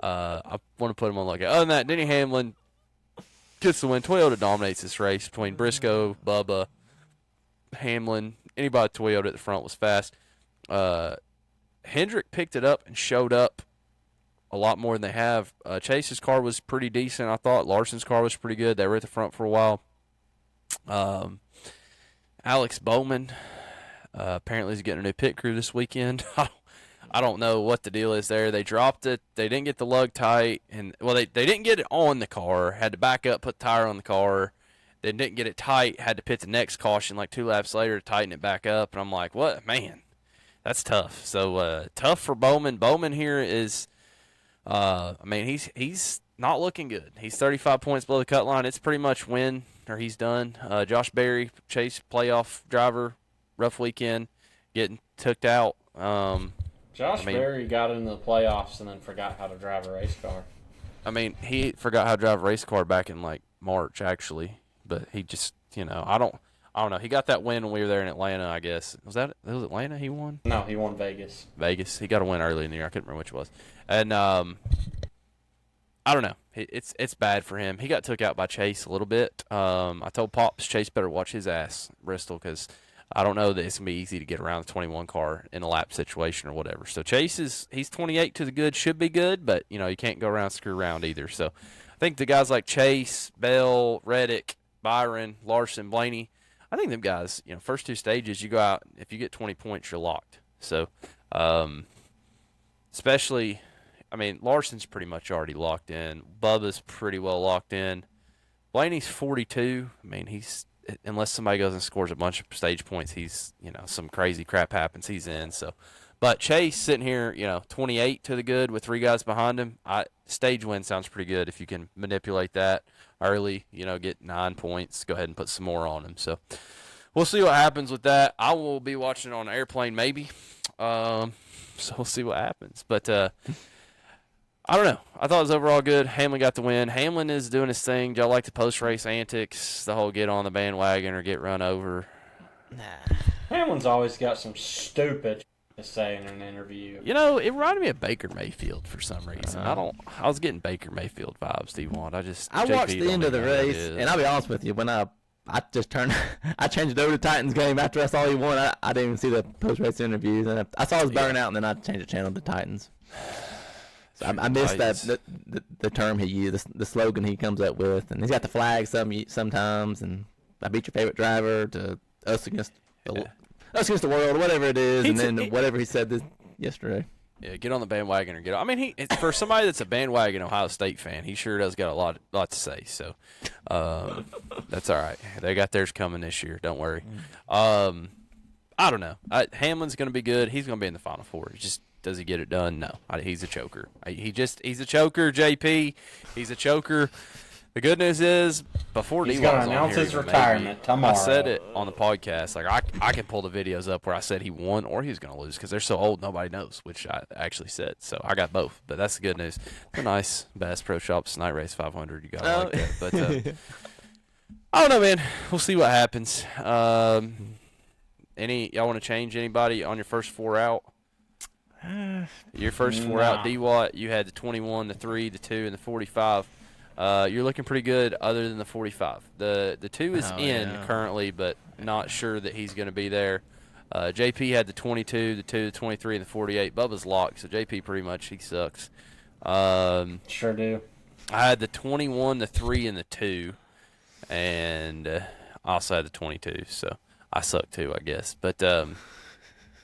A: I want to put him on lookout. Other than that, Denny Hamlin gets the win. Toyota dominates this race between Briscoe, Bubba, Hamlin. Anybody Toyota at the front was fast. Hendrick picked it up and showed up a lot more than they have. Chase's car was pretty decent, I thought. Larson's car was pretty good. They were at the front for a while. Alex Bowman apparently is getting a new pit crew this weekend. I don't know what the deal is there. They dropped it. They didn't get the lug tight. They didn't get it on the car. Had to back up, put the tire on the car. Then didn't get it tight. Had to pit the next caution 2 laps later to tighten it back up. And I'm like, what? Man, that's tough. So tough for Bowman. Bowman here is, he's not looking good. He's 35 points below the cut line. It's pretty much win or he's done. Josh Berry, Chase playoff driver, rough weekend, getting took out.
B: Josh Berry got into the playoffs and then forgot how to drive a race car.
A: I mean, he forgot how to drive a race car back in March, actually. But he just, I don't know. He got that win when we were there in Atlanta, I guess. Was Atlanta he won?
B: No, he won Vegas.
A: He got a win early in the year. I couldn't remember which it was. And I don't know. It's bad for him. He got took out by Chase a little bit. I told Pops Chase better watch his ass, Bristol, because I don't know that it's going to be easy to get around the 21 car in a lap situation or whatever. So Chase he's 28 to the good, should be good, but, you can't go around screw around either. So I think the guys like Chase, Bell, Reddick, Byron, Larson, Blaney, I think them guys, first 2 stages, you go out, if you get 20 points, you're locked. So especially, Larson's pretty much already locked in. Bubba's pretty well locked in. Blaney's 42. He's unless somebody goes and scores a bunch of stage points, he's, some crazy crap happens, he's in. So, but Chase sitting here, 28 to the good with 3 guys behind him. Stage win sounds pretty good if you can manipulate that early, get 9 points, go ahead and put some more on him. So we'll see what happens with that. I will be watching it on an airplane maybe. So we'll see what happens. But I don't know. I thought it was overall good. Hamlin got the win. Hamlin is doing his thing. Do y'all like the post-race antics, the whole get on the bandwagon or get run over?
B: Nah. Hamlin's always got some stupid to say in an interview.
A: It reminded me of Baker Mayfield for some reason. I was getting Baker Mayfield vibes, Steve Watt. I
C: watched the end of the race, and I'll be honest with you, when I just I changed it over to Titans game after I saw he won. I didn't even see the post-race interviews, and I saw his burnout, and then I changed the channel to Titans. I missed the term he used, the slogan he comes up with, and he's got the flag sometimes, and I beat your favorite driver to us against the world, whatever it is, and then whatever he said yesterday.
A: Yeah, get on the bandwagon or get on. It's for somebody that's a bandwagon Ohio State fan, he sure does got a lot to say. So that's all right. They got theirs coming this year. Don't worry. I don't know. Hamlin's going to be good. He's going to be in the Final Four. Just does he get it done? No. He's a choker. He's a choker, JP. He's a choker. The good news is, before
B: he's going to announce his retirement tomorrow.
A: I said it on the podcast. I can pull the videos up where I said he won or he was going to lose because they're so old nobody knows, which I actually said. So I got both, but that's the good news. It's a nice Bass Pro Shops Night Race 500. You got to like that. But I don't know, man. We'll see what happens. Y'all want to change anybody on your first 4 out? Your first 4 out, D-Watt, you had the 21, the 3, the 2, and the 45. You're looking pretty good other than the 45. The 2 is currently, but not sure that he's going to be there. JP had the 22, the 2, the 23, and the 48. Bubba's locked, so JP pretty much, he sucks.
B: Sure do.
A: I had the 21, the 3, and the 2, and I also had the 22, so I suck too, I guess. But, the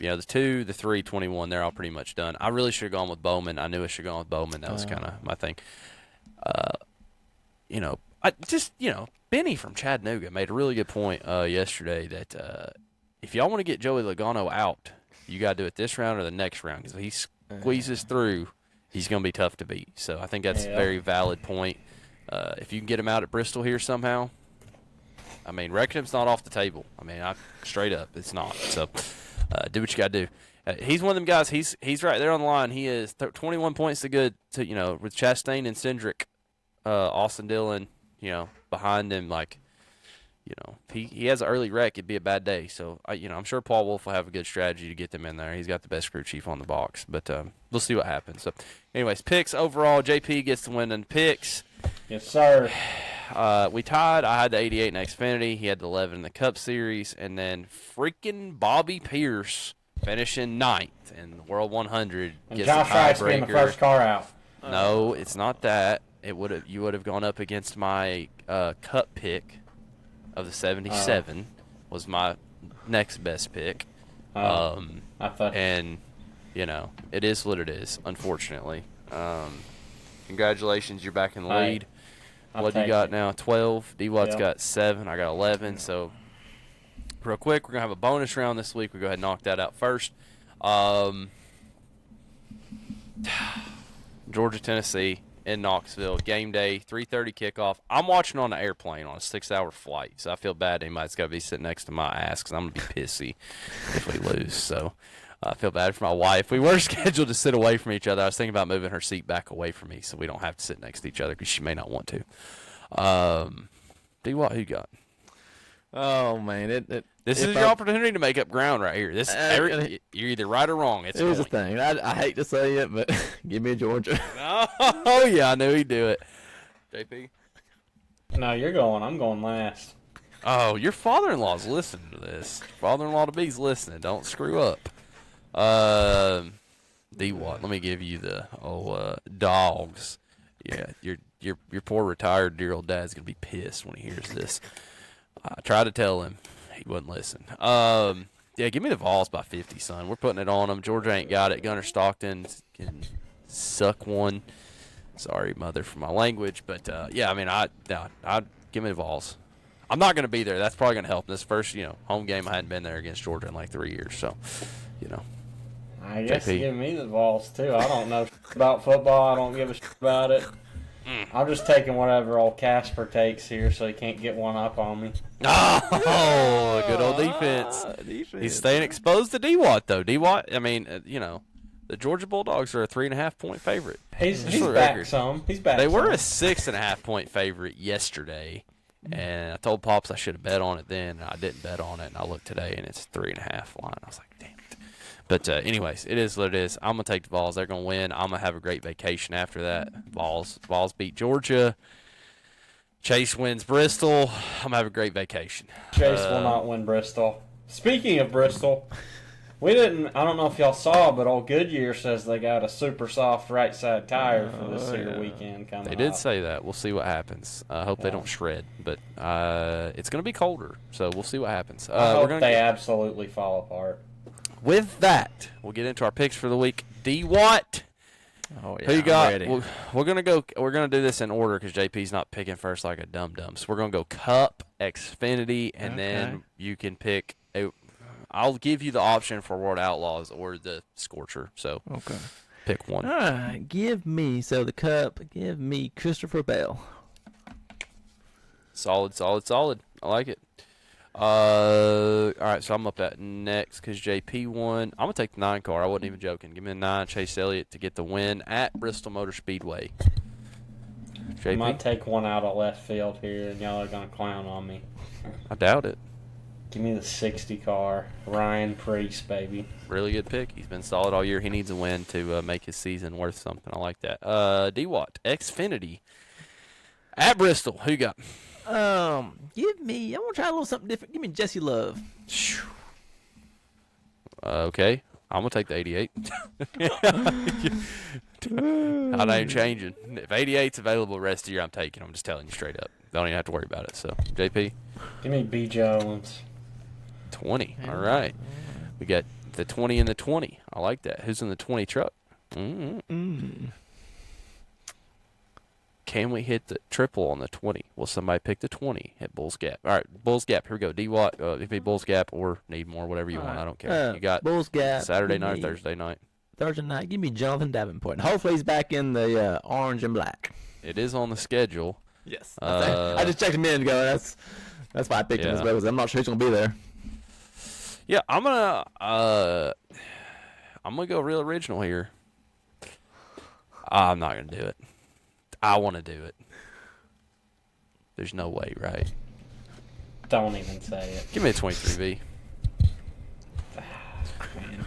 A: 2, the 3, 21, they're all pretty much done. I really should have gone with Bowman. I knew I should have gone with Bowman. That was kind of my thing. Benny from Chattanooga made a really good point yesterday that if y'all want to get Joey Logano out, you got to do it this round or the next round, because if he squeezes through, he's going to be tough to beat. So I think that's a very valid point. If you can get him out at Bristol here somehow, I mean, Reckenham's not off the table. I mean, straight up, it's not. So do what you got to do. He's one of them guys. He's right there on the line. He is 21 points to good. With Chastain and Cindric, Austin Dillon, behind him, if he has an early wreck, it'd be a bad day. So, I'm sure Paul Wolf will have a good strategy to get them in there. He's got the best crew chief on the box. But we'll see what happens. So, anyways, picks overall, JP gets the win in picks.
B: Yes, sir.
A: We tied. I had the 88 in Xfinity. He had the 11 in the Cup Series. And then freaking Bobby Pierce finishing 9th in the World 100.
B: And Josh Wright's being the first car out.
A: No, it's not that. You would have gone up against my Cup pick of the 77 was my next best pick.
B: I thought.
A: And, it is what it is, unfortunately. Congratulations, you're back in the lead. What do you got now? 12. D-Watt's got 7. I got 11. So, real quick, we're going to have a bonus round this week. We'll go ahead and knock that out first. Georgia, Tennessee. In Knoxville, game day, 3:30 kickoff. I'm watching on an airplane on a 6-hour flight, so I feel bad anybody's got to be sitting next to my ass because I'm going to be pissy if we lose. So I feel bad for my wife. We were scheduled to sit away from each other. I was thinking about moving her seat back away from me so we don't have to sit next to each other because she may not want to. D-Watt, who you got?
C: Oh, man.
A: This is your opportunity to make up ground right here. You're either right or wrong.
C: Here's the thing. I hate to say it, but give me Georgia.
A: Oh, yeah, I knew he'd do it. JP?
B: No, you're going. I'm going last.
A: Oh, your father-in-law's listening to this. Father-in-law to be's listening. Don't screw up. D-Watt, let me give you the dogs. Yeah, your poor retired dear old dad's gonna be pissed when he hears this. I tried to tell him, he wouldn't listen. Yeah, give me the Vols by 50, son. We're putting it on them. Georgia ain't got it. Gunnar Stockton can suck one. Sorry, mother, for my language, but yeah, I mean, I'd give me the Vols. I'm not going to be there. That's probably going to help. This first, home game, I hadn't been there against Georgia in like 3 years, so,
B: I guess give me the Vols, too. I don't know about football. I don't give a shit about it. I'm just taking whatever old Casper takes here so he can't get one up on me.
A: Oh, good old defense. He's staying exposed to D-Watt, though. D-Watt, I mean, the Georgia Bulldogs are a 3.5-point favorite.
B: He's back some. He's back
A: They were a 6.5-point favorite yesterday, and I told Pops I should have bet on it then, and I didn't bet on it, and I looked today, and it's 3.5 line. I was like, damn it. But anyways, it is what it is. I'm going to take the Vols. They're going to win. I'm going to have a great vacation after that. Vols beat Georgia. Chase wins Bristol. I'm going to have a great vacation.
B: Chase will not win Bristol. Speaking of Bristol, I don't know if y'all saw, but old Goodyear says they got a super soft right side tire for this here weekend coming up.
A: They did say that. We'll see what happens. I hope they don't shred, but it's going to be colder, so we'll see what happens.
B: I hope they absolutely fall apart.
A: With that, we'll get into our picks for the week. D-Watt.
C: Oh, yeah,
A: who you got?
C: Ready.
A: We're gonna do this in order because JP's not picking first like a dum dum. So we're gonna go Cup, Xfinity, and then you can pick. I'll give you the option for World Outlaws or the Scorcher. So pick one.
C: All right, give me the Cup. Give me Christopher Bell.
A: Solid. I like it. All right, so I'm up at next because JP won. I'm going to take the 9 car. I wasn't even joking. Give me a 9, Chase Elliott, to get the win at Bristol Motor Speedway.
B: I might take one out of left field here, and y'all are going to clown on me.
A: I doubt it.
B: Give me the 60 car. Ryan Preece, baby.
A: Really good pick. He's been solid all year. He needs a win to make his season worth something. I like that. D-Watt, Xfinity at Bristol. Who you got?
C: I want to try a little something different. Give me Jesse Love.
A: Okay. I'm going to take the 88. I ain't changing. If 88's available the rest of the year, I'm taking. I'm just telling you straight up. Don't even have to worry about it. So, JP?
B: Give me B. Jones.
A: 20. All right. We got the 20 and the 20. I like that. Who's in the 20 truck? Can we hit the triple on the 20? Will somebody pick the 20 at Bulls Gap? All right, Bulls Gap. Here we go. D-Watt, if it be Bulls Gap or need more, whatever you want. I don't care. You got
C: Bulls Gap.
A: Saturday night or Thursday night?
C: Thursday night. Give me Jonathan Davenport. Hopefully he's back in the orange and black.
A: It is on the schedule.
C: Yes. I just checked a minute ago. That's why I picked him as well, because I'm not sure he's going to be there.
A: Yeah, I'm gonna go real original here. I'm not gonna do it. I want to do it. There's no way, right?
B: Don't even say it.
A: Give me a 23V.
B: Man.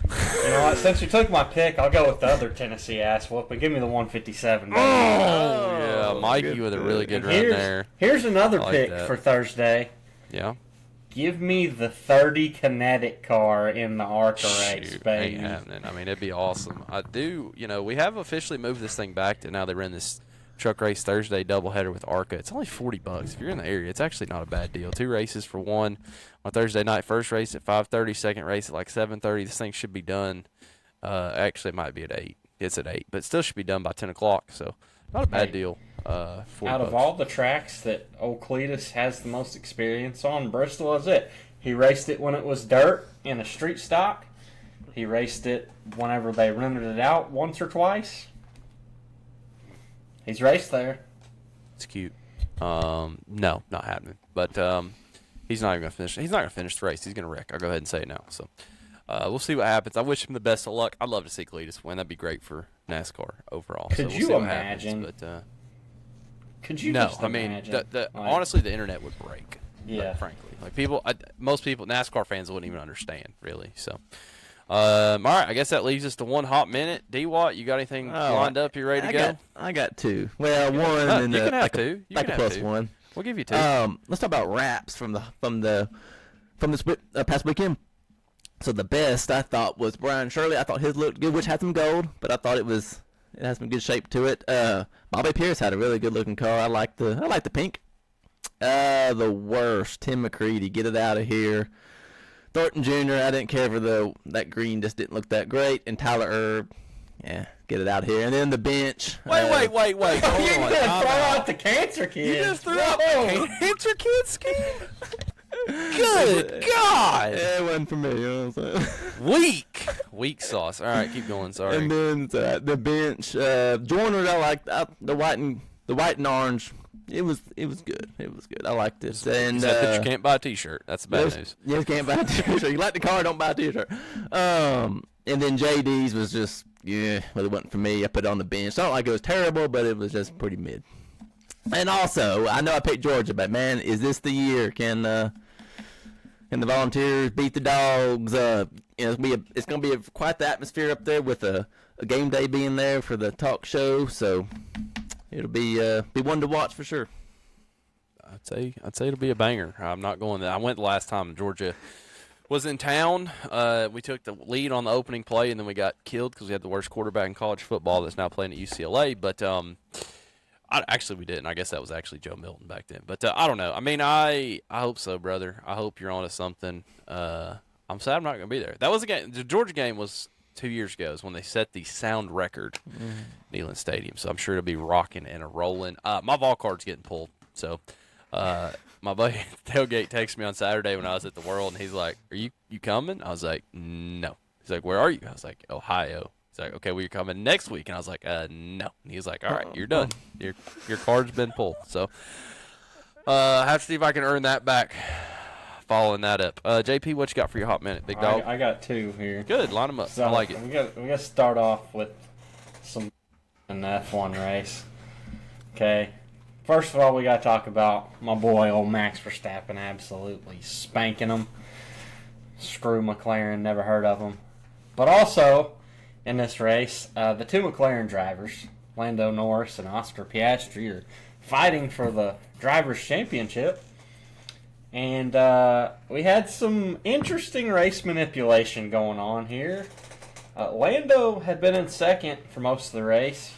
B: You know what? Since you took my pick, I'll go with the other Tennessee ass whooping. Give me the 157. Baby.
A: Yeah, Mikey with a really good run there.
B: Here's another pick for Thursday.
A: Yeah.
B: Give me the 30 kinetic car in the ARCA race, baby.
A: Ain't happening. I mean, it'd be awesome. I do, we have officially moved this thing back to now they run this truck race Thursday doubleheader with ARCA. It's only $40. If you're in the area, it's actually not a bad deal. 2 races for one on Thursday night. First race at 5:30, second race at like 7:30. This thing should be done. Actually, it might be at 8. It's at 8, but it still should be done by 10 o'clock. So, not a bad deal.
B: Out of all the tracks that old Cletus has the most experience on, Bristol is it. He raced it when it was dirt in a street stock. He raced it whenever they rented it out once or twice. He's raced there.
A: It's cute. No, not happening. But he's not even gonna finish. He's not gonna finish the race. He's gonna wreck. I'll go ahead and say it now. So we'll see what happens. I wish him the best of luck. I'd love to see Cletus win. That'd be great for NASCAR overall.
B: Could
A: so
B: you imagine? Could you just imagine?
A: Honestly, the internet would break.
B: Yeah.
A: Like, frankly. Most people, NASCAR fans wouldn't even understand, really. So, all right, I guess that leaves us to one hot minute. D-Watt, you got anything lined up? You ready to go?
C: I got 2. Well, one and
A: you can have 2. You
C: can have plus 1.
A: We'll give you 2.
C: Let's talk about wraps from the past weekend. So the best I thought was Brian Shirley. I thought his looked good, which had some gold, but I thought it has some good shape to it. Bobby Pierce had a really good looking car. I like the pink. The worst, Tim McCready, get it out of here. Thornton Jr., I didn't care for that green, just didn't look that great. And Tyler Erb, yeah, get it out of here. And then the bench.
A: Wait. Hold on.
B: You throw out the cancer kid.
A: You just threw out the cancer kid scheme? Good God!
C: Yeah, it wasn't for me. You know what I'm saying?
A: Weak sauce. All right, keep going. Sorry.
C: And then the bench, Joyner, I liked the white and orange. It was good. It was good. I liked it. And
A: that you can't buy a T-shirt. That's the bad news.
C: Yeah, you can't buy a T-shirt. You like the car, don't buy a T-shirt. And then JD's was just well, it wasn't for me. I put it on the bench. It's not like it was terrible, but it was just pretty mid. And also, I know I picked Georgia, but man, is this the year? Can the Volunteers beat the Dogs? It's gonna be quite the atmosphere up there with a game day being there for the talk show. So it'll be one to watch for sure.
A: I'd say it'll be a banger. I'm not going there. I went the last time Georgia was in town. We took the lead on the opening play, and then we got killed because we had the worst quarterback in college football that's now playing at UCLA. But we didn't. I guess that was actually Joe Milton back then. But I don't know. I mean, I hope so, brother. I hope you're onto something. I'm sad I'm not going to be there. That was a game. The Georgia game was 2 years ago is when they set the sound record in Neyland Stadium. So I'm sure it'll be rocking and a rolling. My vol card's getting pulled. So my buddy Tailgate texted me on Saturday when I was at the World, and he's like, "Are you coming?" I was like, "No." He's like, "Where are you?" I was like, "Ohio." He's like, "Okay, well, you're coming next week." And I was like, "No." And he's like, "All right, you're done. Your card's been pulled." So I have to see if I can earn that back following that up. JP, what you got for your hot minute, big dog?
B: I got 2 here.
A: Good, line them up.
B: So
A: I like it.
B: We got to start off with some in the F1 race. Okay. First of all, we got to talk about my boy, old Max Verstappen, absolutely spanking him. Screw McLaren, never heard of him. But also, in this race, the two McLaren drivers, Lando Norris and Oscar Piastri, are fighting for the Drivers' Championship. And we had some interesting race manipulation going on here. Lando had been in second for most of the race.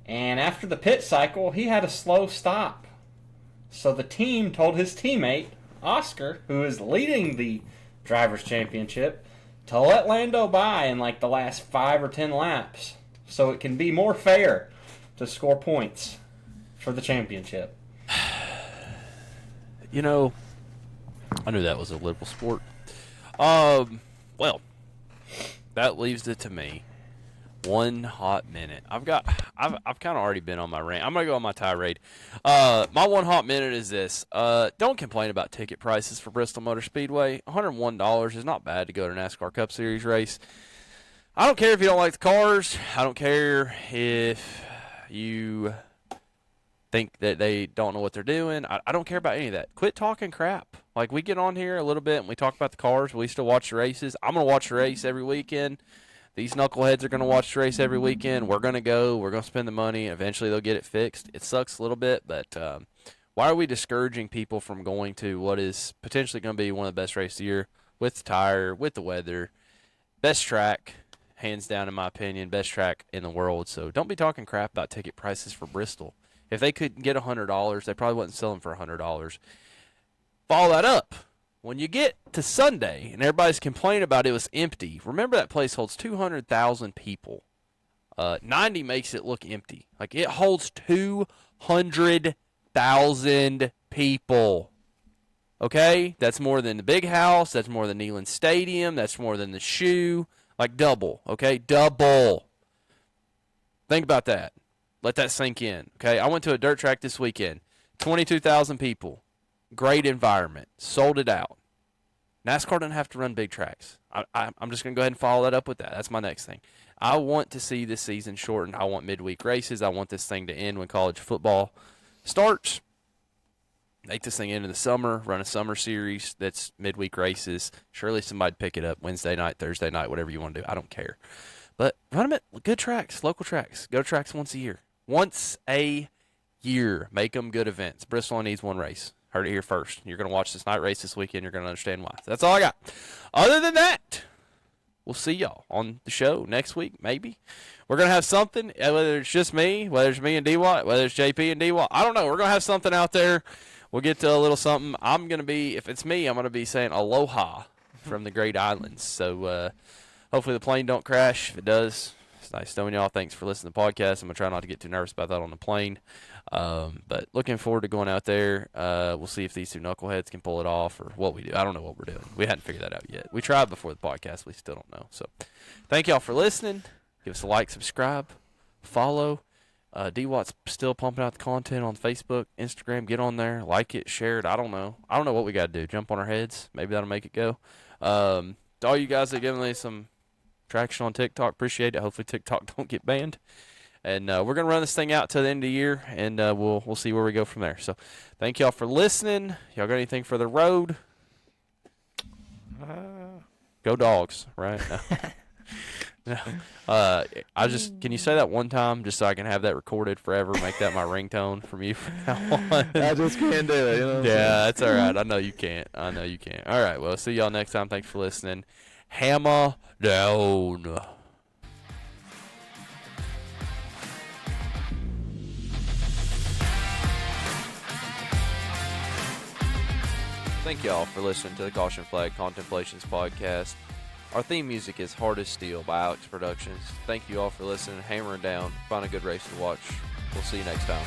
B: And after the pit cycle, he had a slow stop. So the team told his teammate, Oscar, who is leading the Drivers' Championship, to let Lando by in like the last 5 or 10 laps so it can be more fair to score points for the championship.
A: You know, I knew that was a liberal sport. Well, that leaves it to me. One hot minute. I've kind of already been on my rant. I'm gonna go on my tirade. My one hot minute is this. Don't complain about ticket prices for Bristol Motor Speedway. $101 is not bad to go to a NASCAR Cup Series race. I don't care if you don't like the cars. I don't care if you think that they don't know what they're doing. I don't care about any of that. Quit talking crap. Like, we get on here a little bit and we talk about the cars. We still watch the races. I'm gonna watch the race every weekend. These knuckleheads are going to watch the race every weekend. We're going to go. We're going to spend the money. Eventually, they'll get it fixed. It sucks a little bit, but why are we discouraging people from going to what is potentially going to be one of the best races of the year with the tire, with the weather, best track, hands down in my opinion, best track in the world. So don't be talking crap about ticket prices for Bristol. If they couldn't get $100, they probably wouldn't sell them for $100. Follow that up. When you get to Sunday and everybody's complaining about it was empty, remember that place holds 200,000 people. 90 makes it look empty. Like, it holds 200,000 people. Okay? That's more than the Big House. That's more than Neyland Stadium. That's more than the Shoe. Like, double. Okay? Double. Think about that. Let that sink in. Okay? I went to a dirt track this weekend. 22,000 people. Great environment. Sold it out. NASCAR doesn't have to run big tracks. I'm just going to go ahead and follow that up with that. That's my next thing. I want to see this season shortened. I want midweek races. I want this thing to end when college football starts. Make this thing end in the summer. Run a summer series that's midweek races. Surely somebody pick it up Wednesday night, Thursday night, whatever you want to do. I don't care. But run them at good tracks, local tracks. Go to tracks once a year. Once a year. Make them good events. Bristol only needs one race. Heard it here first. You're going to watch this night race this weekend. You're going to understand why. So that's all I got. Other than that, we'll see y'all on the show next week, maybe. We're going to have something, whether it's just me, whether it's me and D-Watt, whether it's JP and D-Watt. I don't know. We're going to have something out there. We'll get to a little something. I'm going to be, if it's me, I'm going to be saying aloha from the Great Islands. So hopefully the plane don't crash. If it does, it's nice knowing y'all. Thanks for listening to the podcast. I'm going to try not to get too nervous about that on the plane. But looking forward to going out there. We'll see if these two knuckleheads can pull it off or what we do. I don't know what we're doing. We hadn't figured that out yet. We tried before the podcast. We still don't know. So thank y'all for listening. Give us a like, subscribe, follow. D-Watt's still pumping out the content on Facebook, Instagram. Get on there. Like it, share it. I don't know what we got to do. Jump on our heads. Maybe that'll make it go. To all you guys that giving me some traction on TikTok, appreciate it. Hopefully TikTok don't get banned. And we're going to run this thing out till the end of the year, and we'll see where we go from there. So thank y'all for listening. Y'all got anything for the road? Go Dogs, right? No. Can you say that one time just so I can have that recorded forever, make that my ringtone from you from now on?
C: I just can't do it. You know
A: yeah, that's all right. I know you can't. All right, well, see y'all next time. Thanks for listening. Hammer down. Thank y'all for listening to the Caution Flat Contemplations Podcast. Our theme music is Hard as Steel by Alex Productions. Thank you all for listening. Hammering down. Find a good race to watch. We'll see you next time.